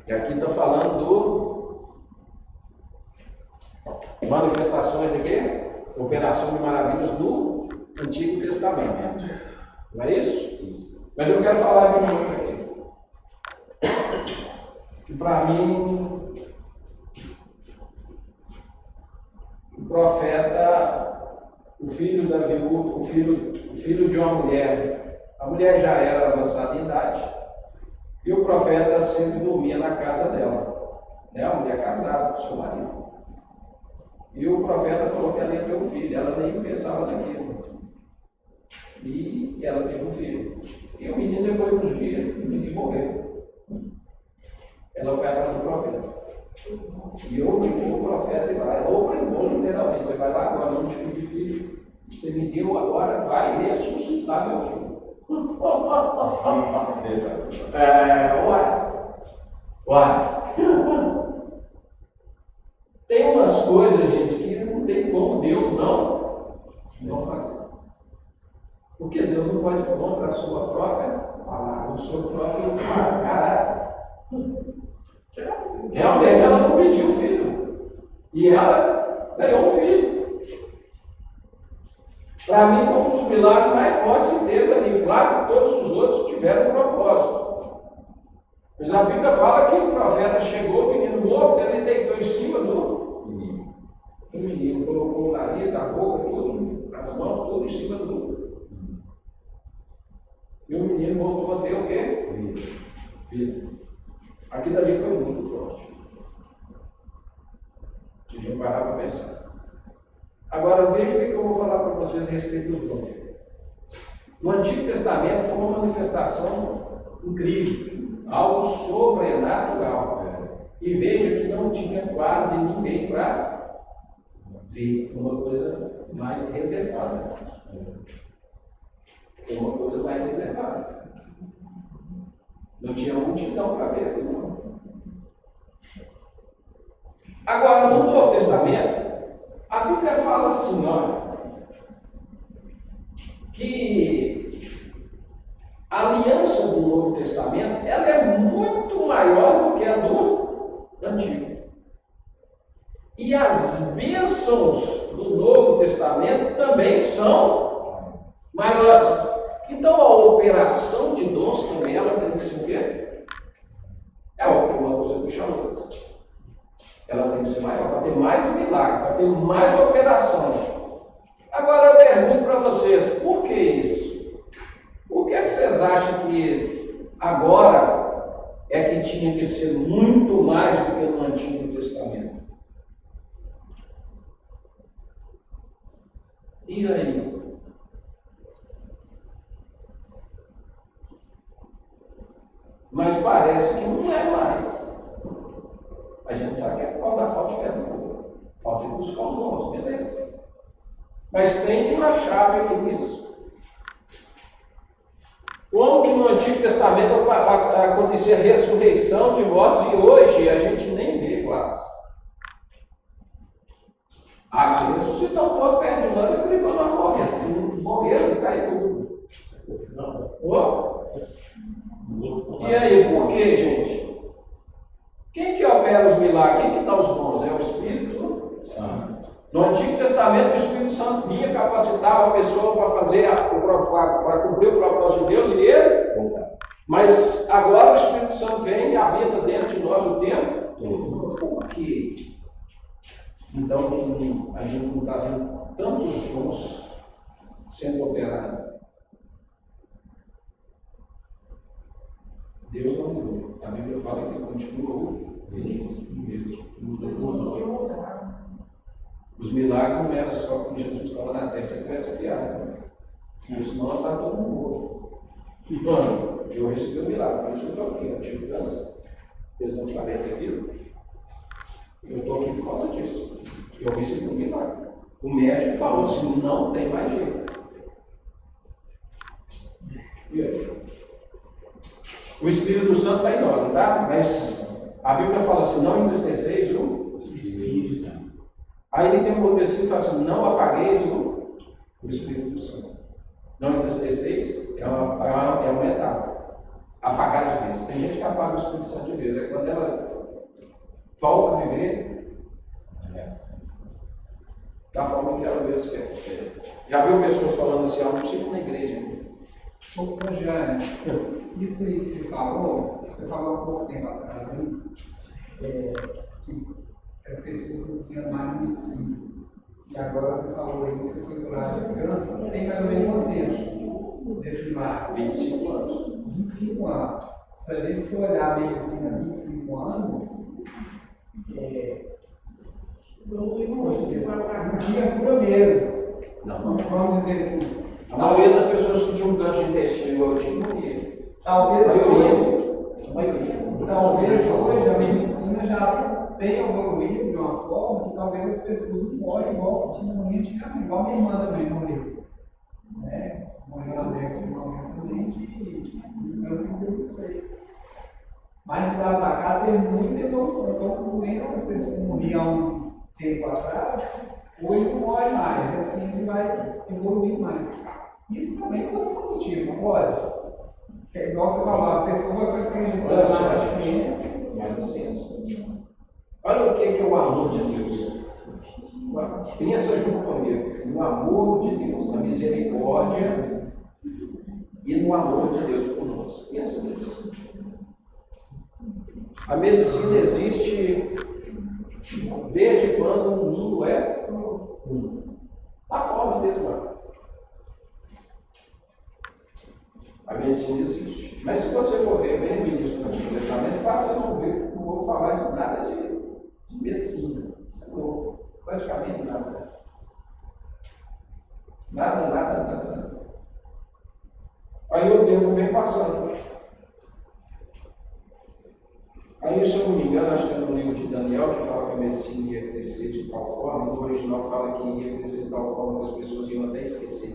E aqui está falando do manifestações de quê? Operação de maravilhas do Antigo Testamento. Não é isso? Isso. Mas eu quero falar de um outro aqui. Que para mim, o profeta, o filho da viúva, o filho de uma mulher, a mulher já era avançada em idade, e o profeta sempre dormia na casa dela. Né? A mulher casada com seu marido. E o profeta falou que ela ia ter um filho, ela nem pensava naquilo. E ela teve um filho. E o menino, depois de uns dias, o menino morreu. Ela foi atrás do profeta. E obrigou o profeta e vai. Obrigou literalmente. Você vai lá agora, não te pedi filho. Você me deu agora, vai ressuscitar meu filho. Uai. Tem umas coisas, gente, que não tem como Deus não fazer. Porque Deus não pode ir contra a sua própria palavra, o seu próprio caráter. Realmente ela não pediu filho. E ela ganhou um filho. Para mim foi um dos milagres mais fortes que teve ali. Claro que todos os outros tiveram um propósito. Mas a Bíblia fala que o profeta chegou, o menino morto, ele deitou em cima do menino. O menino colocou o nariz, a boca, tudo, as mãos, tudo em cima do menino. E o menino voltou a ter o quê? Vida. Aquilo ali foi muito forte. Deixa eu parar para pensar. Agora veja o que eu vou falar para vocês a respeito do dom. No Antigo Testamento foi uma manifestação incrível. Algo sobrenatural. E veja que não tinha quase ninguém para ver. Foi uma coisa mais reservada. Foi uma coisa mais reservada. Não tinha multidão para ver aquilo, não. Agora, no Novo Testamento, a Bíblia fala assim, olha, que a aliança do Novo Testamento, ela é muito maior do que a do Antigo. E as bênçãos do Novo Testamento também são maiores. Então a operação de dons também, ela tem que ser o quê? É uma coisa puxa a outra. Ela tem que ser maior, para ter mais milagre, para ter mais operação. Agora eu pergunto para vocês, por que isso? Por que vocês acham que agora é que tinha que ser muito mais do que no Antigo Testamento? E aí? Mas parece que não é mais. A gente sabe que é por causa da falta de fé do povo. Falta de buscar os dons, beleza. Mas tem uma chave aqui nisso. Como que no Antigo Testamento acontecia a ressurreição de mortos e hoje a gente nem vê quase. Se ressuscitar um pouco perto de nós, é porque nós morremos. Morreram e caíram. E aí, por que, gente? Quem que opera os milagres? Quem que dá os dons? É o Espírito Santo. No Antigo Testamento, o Espírito Santo vinha, capacitava a pessoa para fazer, para cumprir o propósito de Deus e ele Mas agora o Espírito Santo vem e habita dentro de nós o tempo todo. Por quê? Então a gente não está vendo tantos dons sendo operados. Deus não mudou. A Bíblia fala que ele continua o mesmo. Mudou. Os milagres não eram só quando Jesus estava na terra, se tivesse piada. Isso nós está todo mundo. Mano, eu recebi o milagre, por isso eu estou aqui. Eu tive câncer, pesando 40 quilos. Eu estou aqui por causa disso. Eu recebi um milagre. O médico falou assim: não tem mais jeito. E aí? O Espírito Santo está em nós, tá? Mas a Bíblia fala assim: não entristeceis o Espírito. Aí tem um outro versículo que fala assim: não apagueis o Espírito Santo. Não entristeceis é uma etapa. Apagar de vez. Tem gente que apaga o Espírito Santo de vez. É quando ela volta a viver da forma que ela mesmo quer. Já viu pessoas falando assim: eu não preciso ir na igreja. Ô, Jane, isso aí que você falou há pouco tempo atrás, né? Que as pessoas não tinham mais medicina. E agora você falou aí que você foi curado de câncer, tem mais ou menos quanto tempo desse milagre? 25 anos. 25 anos. Se a gente for olhar a medicina há 25 anos, não tinha cura mesmo. Não. Vamos dizer assim. A maioria das pessoas que tinham um câncer de intestino eu tinha morrido. Talvez Talvez hoje a medicina já tenha evoluído de uma forma que talvez as pessoas não morrem igual morriam antigamente. Igual minha irmã também morreu. Né? Morreu na década de 90 também de câncer que eu não sei. Mas de lá para cá tem muita evolução. Então, doenças as pessoas morriam há um tempo atrás, hoje não morre mais. A ciência vai evoluir mais. Isso também pode ser positivo, não pode? É igual você falou, as pessoas vão acreditar na ciência. Mas na ciência. Olha o que é o amor de Deus. Pensa junto comigo. No amor de Deus, na misericórdia e no amor de Deus por nós. Pensa nisso. A medicina existe desde quando o mundo é mundo. Da forma deles lá. A medicina existe. Mas se você for ver bem no início do Antigo Testamento, você não vou falar de nada de medicina. Não, praticamente nada. Nada. Aí o tempo vem passando. Aí, se eu não me engano, acho que é no livro de Daniel que fala que a medicina ia crescer de tal forma, e no original fala que ia crescer de tal forma que as pessoas iam até esquecer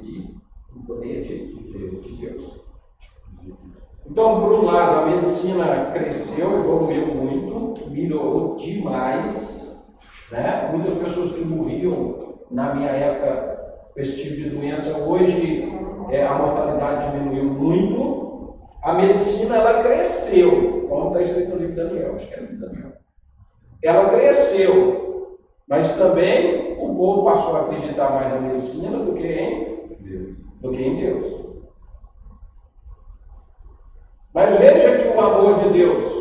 do poder de Deus. Então, por um lado, a medicina cresceu, evoluiu muito, melhorou demais, né? Muitas pessoas que morriam na minha época com esse tipo de doença, hoje a mortalidade diminuiu muito. A medicina, ela cresceu, como está escrito no livro de Daniel, acho que é no livro de Daniel. Ela cresceu, mas também o povo passou a acreditar mais na medicina do que em Deus. Mas veja que o amor de Deus.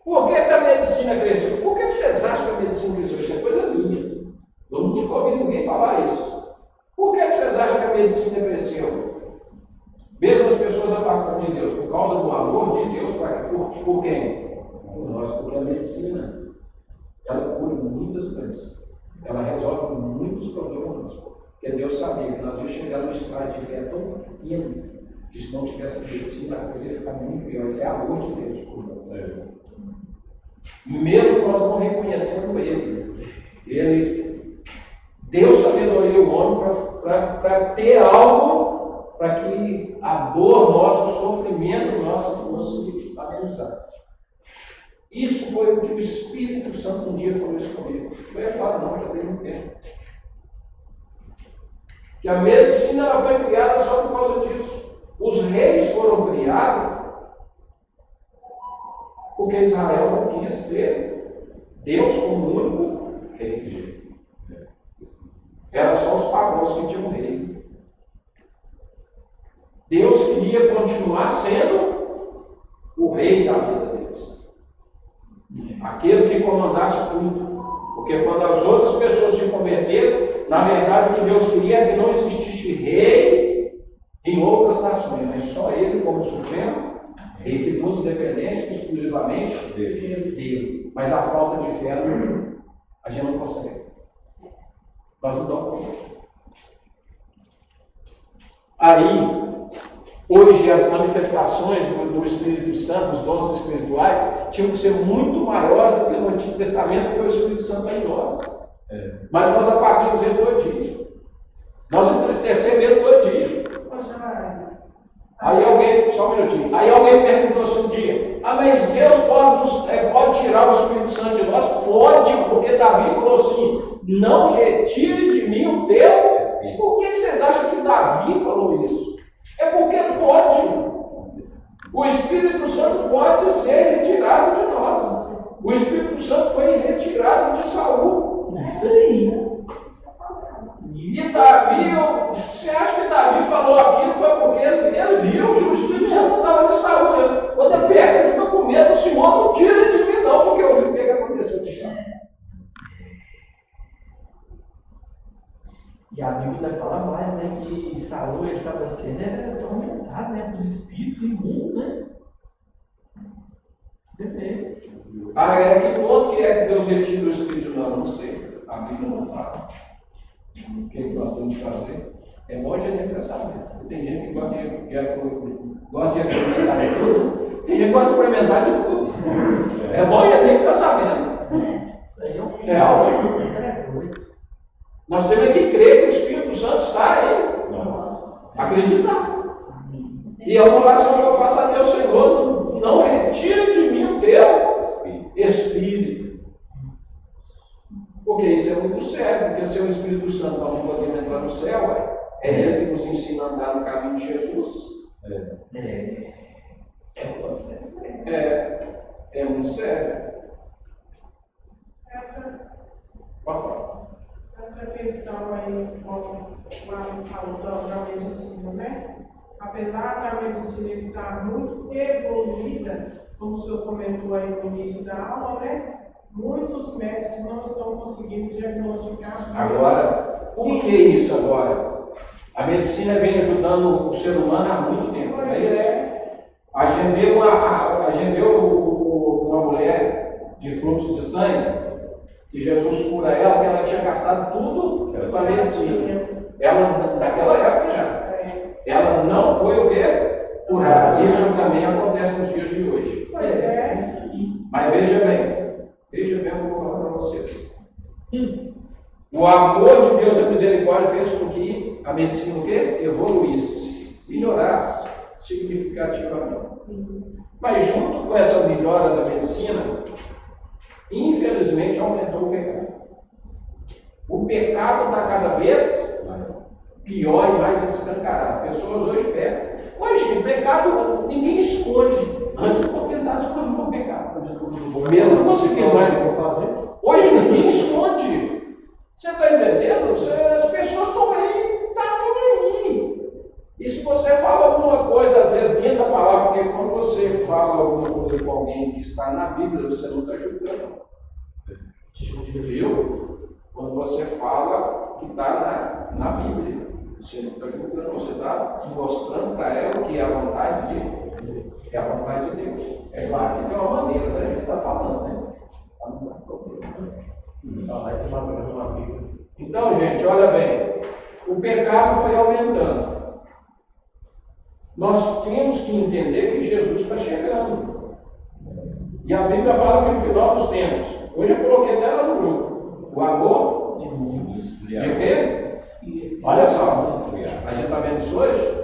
Por que a medicina cresceu? Por que vocês acham que a medicina cresceu? Isso é coisa minha. Eu nunca ouvi ninguém falar isso. Por que vocês acham que a medicina cresceu? Mesmo as pessoas afastando de Deus, por causa do amor de Deus, por quem? Por nós, porque a medicina, ela cura muitas doenças. Ela resolve muitos problemas. Porque Deus sabia que nós íamos chegar num estágio de fé tão pequeno que se não tivesse medicina, a coisa ia ficar muito pior. Isso é amor de Deus por nós. Mesmo nós não reconhecendo Ele deu sabedoria ao homem para ter algo para que a dor nossa, o sofrimento nosso fosse amenizado. Isso foi o que o Espírito Santo um dia falou isso comigo. Foi agora, não, já teve um tempo. Que a medicina ela foi criada só por causa disso. Os reis foram criados porque Israel não quis ter Deus como único rei. Era só os pagãos que tinham rei. Deus queria continuar sendo o rei da vida deles. Aquele que comandasse tudo. Porque quando as outras pessoas se convertessem, na verdade o que Deus queria é que não existisse rei em outras nações, mas só ele como supremo, rei que nos dependência exclusivamente dele. Mas a falta de fé a gente não consegue. Nós não damos conta. Aí, hoje as manifestações do Espírito Santo, os dons espirituais, tinham que ser muito maiores do que no Antigo Testamento, porque o Espírito Santo é em nós. Mas nós apagamos ele todo dia. Nós entristecemos ele todo dia. Aí alguém, só um minutinho, aí alguém perguntou assim um dia, mas Deus pode tirar o Espírito Santo de nós? Pode, porque Davi falou assim, não retire de mim o teu. Por que vocês acham que Davi falou isso? É porque pode. O Espírito Santo pode ser retirado de nós. O Espírito Santo foi retirado de Saul. Isso aí. E Davi, você acha que Davi falou aquilo? Foi porque ele viu que o Espírito Santo estava em Saul. Quando ele pega, ele fica com medo. O Senhor não tira de mim, não, porque eu vi o que aconteceu com Saul. E a Bíblia vai falar mais, né, que Saul estava sendo atormentado, né, pelos espíritos imundos, né? Que ponto que é que Deus retira o Espírito de nós? Não sei. A Bíblia não fala. O que nós temos que fazer? É bom a gente pensar mesmo. Tem gente que gosta de experimentar de tudo. Tem gente que gosta de experimentar de tudo. É bom a gente ficar sabendo. Isso aí é um real. Nós temos que crer que o Espírito Santo está aí. Acreditar. E a oração que eu faço a Deus, Senhor, não retira de mim o teu Espírito. Porque isso é muito sério, porque se o Espírito Santo nós não podemos entrar no céu, é ele que nos ensina a andar no caminho de Jesus. É muito sério. Essa questão aí, como o Mário falou, da medicina, né? Apesar da medicina estar muito evoluída, como o senhor comentou aí no início da aula, né? Muitos médicos não estão conseguindo diagnosticar. Agora, por que isso agora? A medicina vem ajudando o ser humano há muito tempo, não é isso? A gente vê uma mulher de fluxo de sangue, que Jesus cura ela, que ela tinha gastado tudo com a medicina. Ela, naquela época já. Ela não foi o quê? Curada. Isso também acontece nos dias de hoje. Mas veja bem o que eu vou falar para vocês. O amor de Deus e a misericórdia fez com que a medicina o quê? Evoluísse, melhorasse significativamente. Mas junto com essa melhora da medicina, infelizmente aumentou o pecado. O pecado está cada vez pior e mais escancarado. Pessoas hoje pecam. Hoje, o pecado ninguém esconde. Antes eu vou tentar esconder o pecado. Mesmo conseguindo, né? Hoje ninguém esconde. Você está entendendo? As pessoas estão aí, tá nem aí. E se você fala alguma coisa, às vezes dentro da palavra, porque quando você fala alguma coisa com alguém que está na Bíblia, você não está julgando. Viu? Quando você fala que está na Bíblia, você não está julgando, você está mostrando para ela o que é a vontade de Deus. É a vontade de Deus. É claro que tem uma maneira da gente estar falando, né? Então, gente, olha bem, o pecado foi aumentando. Nós temos que entender que Jesus está chegando. E a Bíblia fala que no final dos tempos, hoje eu coloquei até lá no grupo, o amor de muitos. E o quê? Olha só, a gente está vendo isso hoje?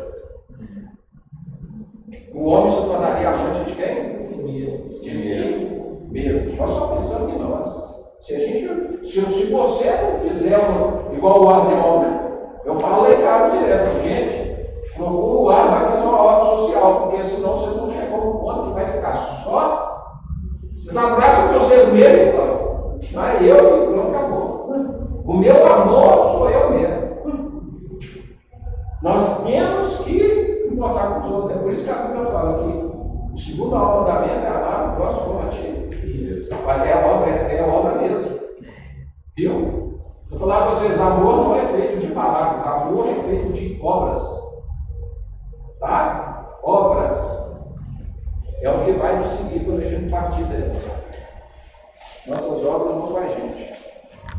O homem se tornaria amante de quem? De si mesmo. Nós só pensamos em nós. Se você não fizer igual o Ardeon, eu falo lá em casa direto, gente, procura o ar, vai fazer uma obra social, porque senão vocês vão chegar no ponto que vai ficar só. Vocês abraçam vocês mesmos, então. Não é eu e pronto, acabou. O meu amor sou eu mesmo. Nós temos que importar com os outros. É por isso que a Bíblia fala que O segundo mandamento é amar o próximo como a ti. Isso. É a obra mesmo. Viu? Eu falar para vocês, amor não é feito de palavras, amor é feito de obras. Tá? Obras. É o que vai nos seguir quando a gente partir delas. Nossas obras não com a gente.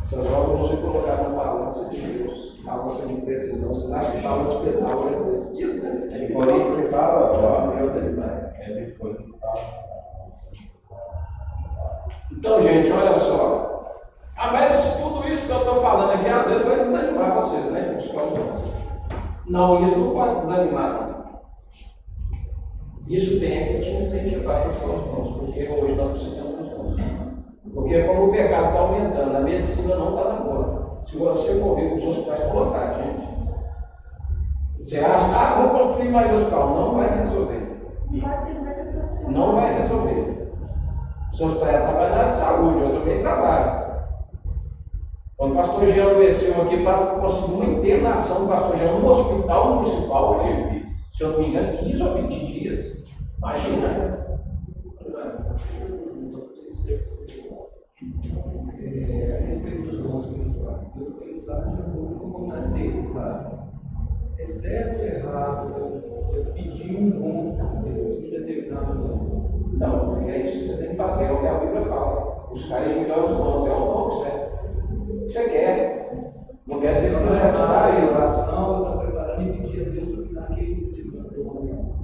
Essas obras não se colocar na balança de Deus. Balança de precisão. Vocês acham que balança pesada é precisa, né? E por isso que fala, Deus ele vai. ele foi que fala. Então, gente, olha só. Mas tudo isso que eu estou falando aqui, às vezes vai desanimar vocês, né? Os corações. Não, isso não pode desanimar, não. Isso tem que te incentivar para os cristãos, porque hoje nós precisamos dos cristãos. Porque como o pecado está aumentando, a medicina não está dando conta. Se você morrer, os hospitais estão lotados, gente. Você acha, vamos construir mais hospital. Não vai resolver. Não vai resolver. O seu hospital é trabalhar de saúde, eu também trabalho. Quando o pastor Jean adoeceu aqui para conseguir uma internação, o pastor Jean no hospital municipal foi, se eu não me engano, 15 ou 20 dias. Imagina. A respeito dos dons espirituais, eu tenho dado de acordo com a vontade dele, claro. É certo ou errado eu pedir um dom de Deus, um determinado dom? Não, é isso que você tem que fazer, é o que a Bíblia fala. Buscar os melhores dons, é o dom que você quer. Não quer dizer que Deus vai te dar A ele. oração, eu estou preparando e pedir a Deus para me dar aquele tipo de dom.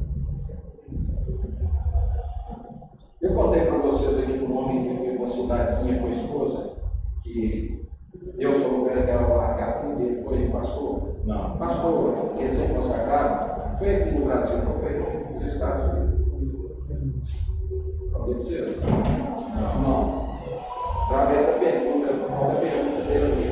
Eu contei para vocês aqui um homem que foi para uma cidadezinha com a esposa, que Deus falou para ele que era para largar tudo, e ele foi pastor. Não. Pastor recém-consagrado, foi aqui no Brasil, não foi nos Estados Unidos. Falei para vocês? Não. Através da pergunta dele aqui.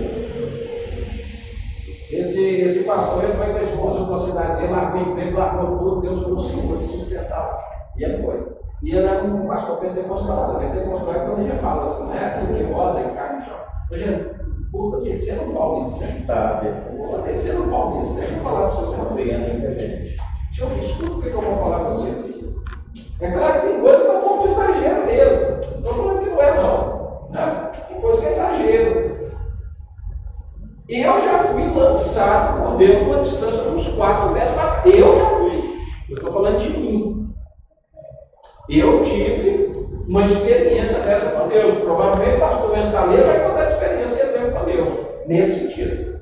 Esse pastor ele foi com a esposa para uma cidadezinha, largou o emprego, largou tudo, Deus falou assim, vou te sustentar. E ele foi. E ele era um pastor pentecostal. Pentecostal é quando a gente fala assim, não é aquilo que roda e cai no chão. Gente, puta, descendo o pau nisso, né? Tá, descendo. Puta, descendo o pau nisso. Deixa eu falar para vocês uma coisa. Deixa eu escuta o que eu vou falar para vocês. É claro que tem coisa que é um pouco de exagero mesmo. Não estou falando que não é, não. Né? Tem coisa que é exagero. Eu já fui lançado por Deus numa distância de uns 4 metros para cá. Eu já fui. Eu estou falando de mim. Eu tive uma experiência dessa com Deus. Provavelmente o pastor Ventaleiro vai contar a experiência que ele teve com Deus. Nesse sentido.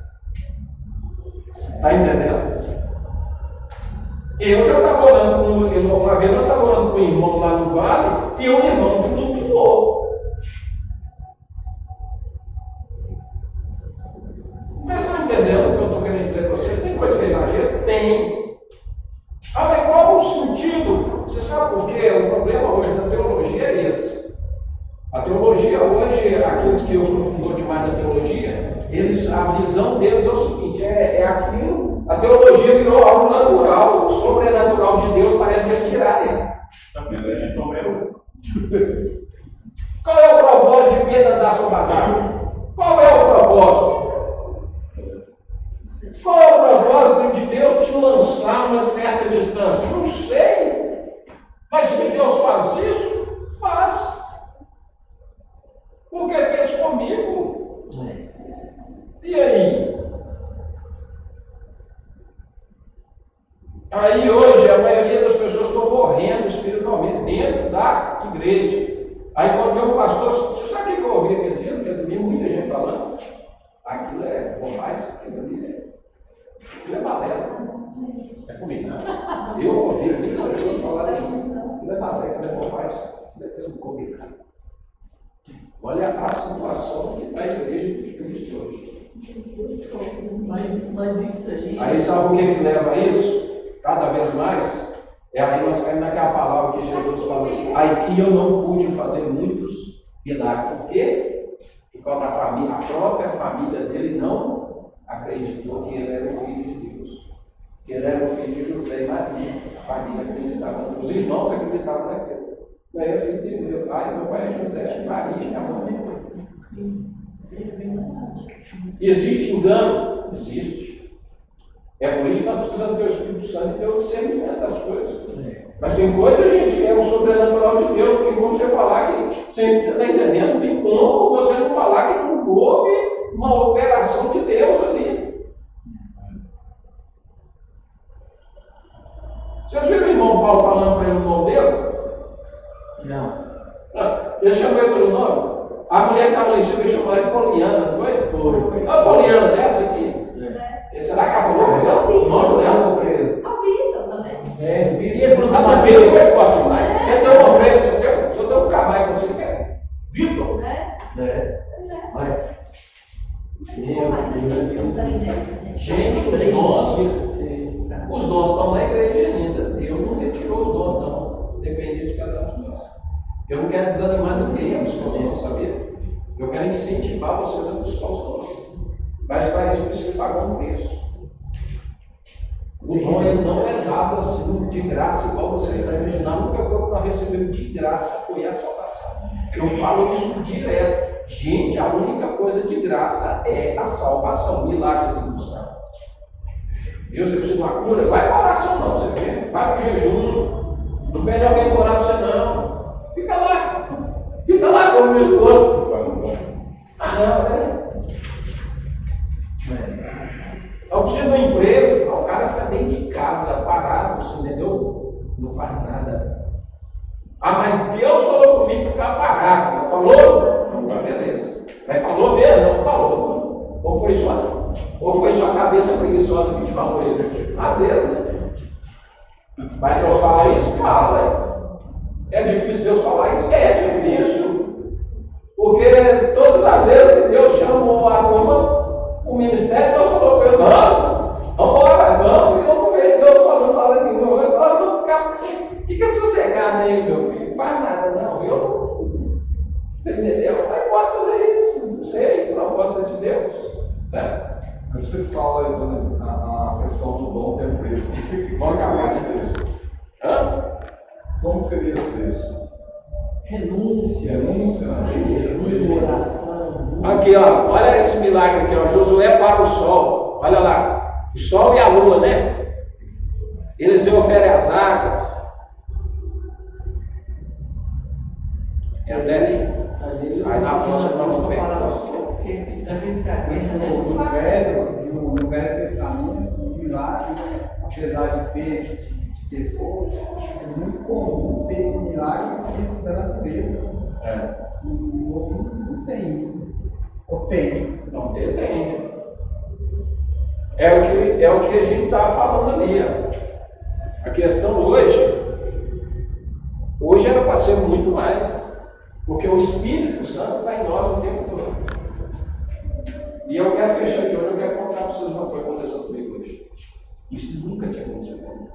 Está entendendo? Eu já estava orando com um irmão, uma vez nós estávamos orando com um irmão lá no vale, e o irmão flutuou. Vocês estão entendendo o que eu estou querendo dizer para vocês? Tem coisa que é exagero? Tem. Ah, mas qual o sentido? Você sabe por quê? O problema hoje da teologia é esse. A teologia hoje, aqueles que aprofundam demais na teologia, a visão deles é o seguinte, é aquilo. A teologia virou algo natural, o sobrenatural de Deus parece que eles tiraram. Qual é o propósito de Pedro andar sobre as águas? Qual é o propósito? Qual é o propósito de Deus te lançar a uma certa distância? Não sei. Mas se Deus faz isso, faz. Porque fez comigo. E aí? Aí hoje a maioria das pessoas estão morrendo espiritualmente dentro da igreja. Aí quando tem um pastor, você sabe o que eu ouvi aquele dia? Que é domingo, muita gente falando. Aquilo é bobagem, aquilo é balela. É comigo, não? Eu ouvi muitas pessoas falarem isso. Aquilo é balela, aquilo é bobagem, aquilo é comigo. Olha a situação que está a igreja de Cristo hoje. Mas isso aí. Aí sabe o que leva a isso? Cada vez mais, aí nós caímos naquela palavra que Jesus fala assim, aí que eu não pude fazer muitos milagres. Por quê? Porque a própria família dele não acreditou que ele era o filho de Deus. Que ele era o filho de José e Maria. A família acreditava, os irmãos acreditavam naquilo. Daí é filho de meu pai, meu pai é José, Maria, minha mãe. Existe engano? Existe. É por isso que nós precisamos ter o Espírito Santo e ter o discernimento das coisas. Mas tem coisa, gente, que é o sobrenatural de Deus, não tem como você falar que você está entendendo, não tem como você não falar que não houve uma operação de Deus ali. Vocês viram o irmão Paulo falando para ele o nome dele? Não. Ele chamou ele pelo nome. A mulher que estava lá em cima chamou ela de Poliana, não foi? Foi. A Poliana dessa aqui. Será que ela falou o nome dela? A vida também. É, viria para A tua vida foi forte demais. Você deu uma ovelha, você deu um cavalo que você quer. Vitor? É? É. Pois é. Olha. Gente, os dons estão na igreja ainda. Eu não retirou os dons, não. Depende de cada um de nós. Eu não quero desanimar ninguém a buscar os dons, sabia? Eu quero incentivar vocês a buscar os dons. Mas para isso precisa pagar um preço. O dom ele não é dado assim de graça, igual vocês estão imaginando. A única coisa que nós recebemos de graça foi a salvação. Eu falo isso direto. Gente, a única coisa de graça é a salvação. Milagre você tem que buscar. Viu? Você precisa de uma cura? Vai para oração não, você vê? Vai para o jejum. Não pede alguém para orar para você não. Fica lá. Fica lá como diz o outro. Ah não, né? Eu preciso de um emprego. O cara fica dentro de casa, parado, você entendeu? Não faz nada. Ah, mas Deus falou comigo que ficar parado. Não falou? Não, beleza. Mas falou mesmo? Não falou. Ou foi sua cabeça preguiçosa que te falou isso? Às vezes, né? Mas Deus fala isso? Fala. É difícil Deus falar isso? É difícil. Porque todas as vezes que Deus chamou a turma, o ministério, Deus falou para eles, vamos embora, vamos, e eu não vejo Deus falando de novo, agora eu vou ficar, fica sossegado aí, meu filho, não faz nada não, você entendeu? Mas pode fazer isso, não sei, proposta de Deus, né? Mas você fala aí quando a questão do dom tem um preço. Como seria esse preço? Como seria esse preço? Renúncia, Renúncia, oração. Aqui, ó, olha esse milagre aqui, ó. Josué para o sol. Olha lá, o sol e a lua, né? Eliseu ofere as águas. É até ali. Aí na próxima nós vamos ver. Porque precisa pensar. No Velho Testamento, os milagres, apesar de ter pessoas, é muito comum ter milagres físicos da natureza. No outro não tem isso. Ou tem? Não tem. É o que a gente estava falando ali. Ó. A questão hoje era para ser muito mais. Porque o Espírito Santo está em nós o tempo todo. E eu quero fechar aqui hoje, eu quero contar para vocês uma coisa que aconteceu comigo hoje. Isso nunca tinha acontecido comigo.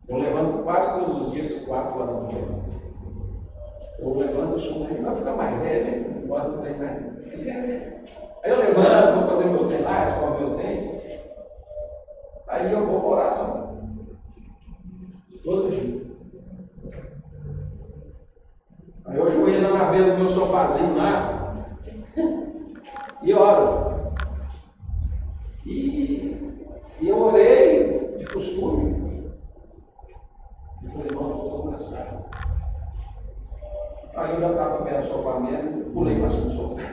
Eu levanto quase todos os dias, 4 horas da manhã. Eu levanto, eu sou vai ficar mais velho, não gosto de treinar. Aí eu levanto, vou fazer meus treinos, escovo meus dentes. Aí eu vou para oração. Todo dia. Aí eu ajoelho na beira do meu sofazinho lá e oro. E eu orei de costume. E falei, irmão, estou cansado. Aí eu já estava perto do sofá mesmo, pulei para cima do sofá.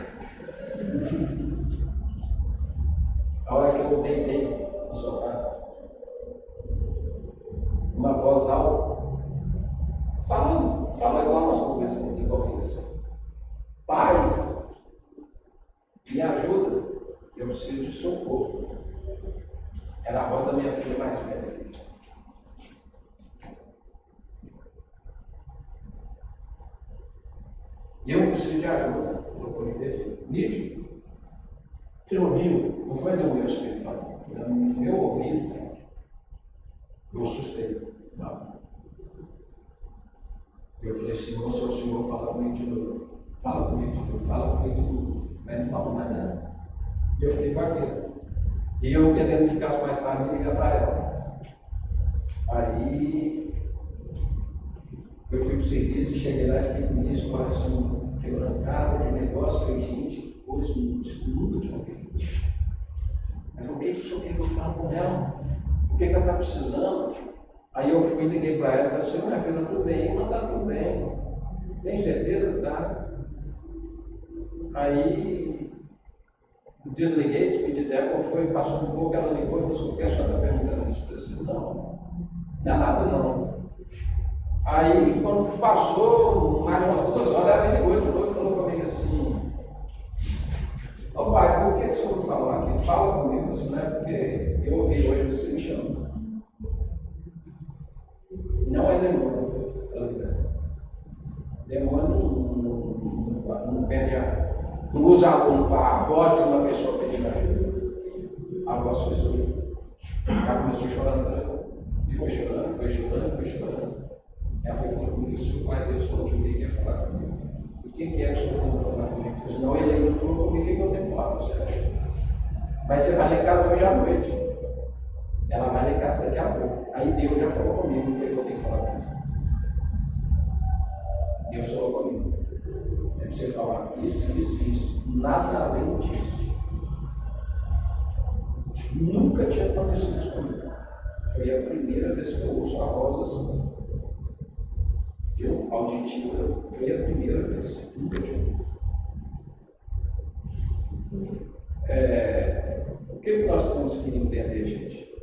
A hora que eu deitei no sofá, uma voz alta, fala igual nós conversamos aqui com isso. Pai, me ajuda, eu preciso de socorro. Era a voz da minha filha mais velha. Eu preciso de ajuda. Eu entendi. Nítido. Você ouviu? Não foi do meu espírito falando, foi do meu ouvido. Eu assustei. Não. Eu falei, Senhor, se o Senhor fala comigo de novo, fala comigo de novo, fala comigo de novo. Mas não falou mais nada. E eu fiquei com aquilo. E eu querendo ficar mais tarde me ligar para ela. Aí eu fui para o serviço e cheguei lá e fiquei com isso, coração quebrantado, aquele negócio, falei, gente, coisa, isso nunca tinha ouvido. Aí eu falei, o que o senhor quer que eu fale com ela? o que ela está precisando? Aí eu fui, liguei para ela e falei assim, minha filha, tudo bem, mas está tudo bem. Tem certeza? Tá? Aí desliguei, despedi dela, qual foi, passou um pouco, ela ligou e falou assim, o que a senhora está perguntando isso? Eu falei assim, não é nada não. Aí quando passou mais umas 2 horas, ela me ligou de novo e falou comigo assim, ô pai, por que o senhor não falou aqui? Fala comigo assim, né? Porque eu ouvi hoje você me chamando. Não é demônio. Demônio não perde não usa a voz de uma pessoa pedindo ajuda. A voz foi surda. Ela começou chorando no telefone. E foi chorando, foi chorando, foi chorando. Ela foi falando comigo, se o pai Deus falou que ele quer falar comigo. O que é que o senhor tem que falar comigo? Eu falei, não, ele ainda não falou comigo, o que eu tenho que falar com você? Mas você vai lá em casa hoje à noite. Ela vai lá em casa daqui a pouco. Aí Deus já falou comigo, o que eu tenho que falar com você? Deus falou comigo. É para você falar isso, nada além disso. Nunca tinha acontecido isso comigo. Foi a primeira vez que eu ouço a voz assim. Eu, auditiva, foi a primeira vez.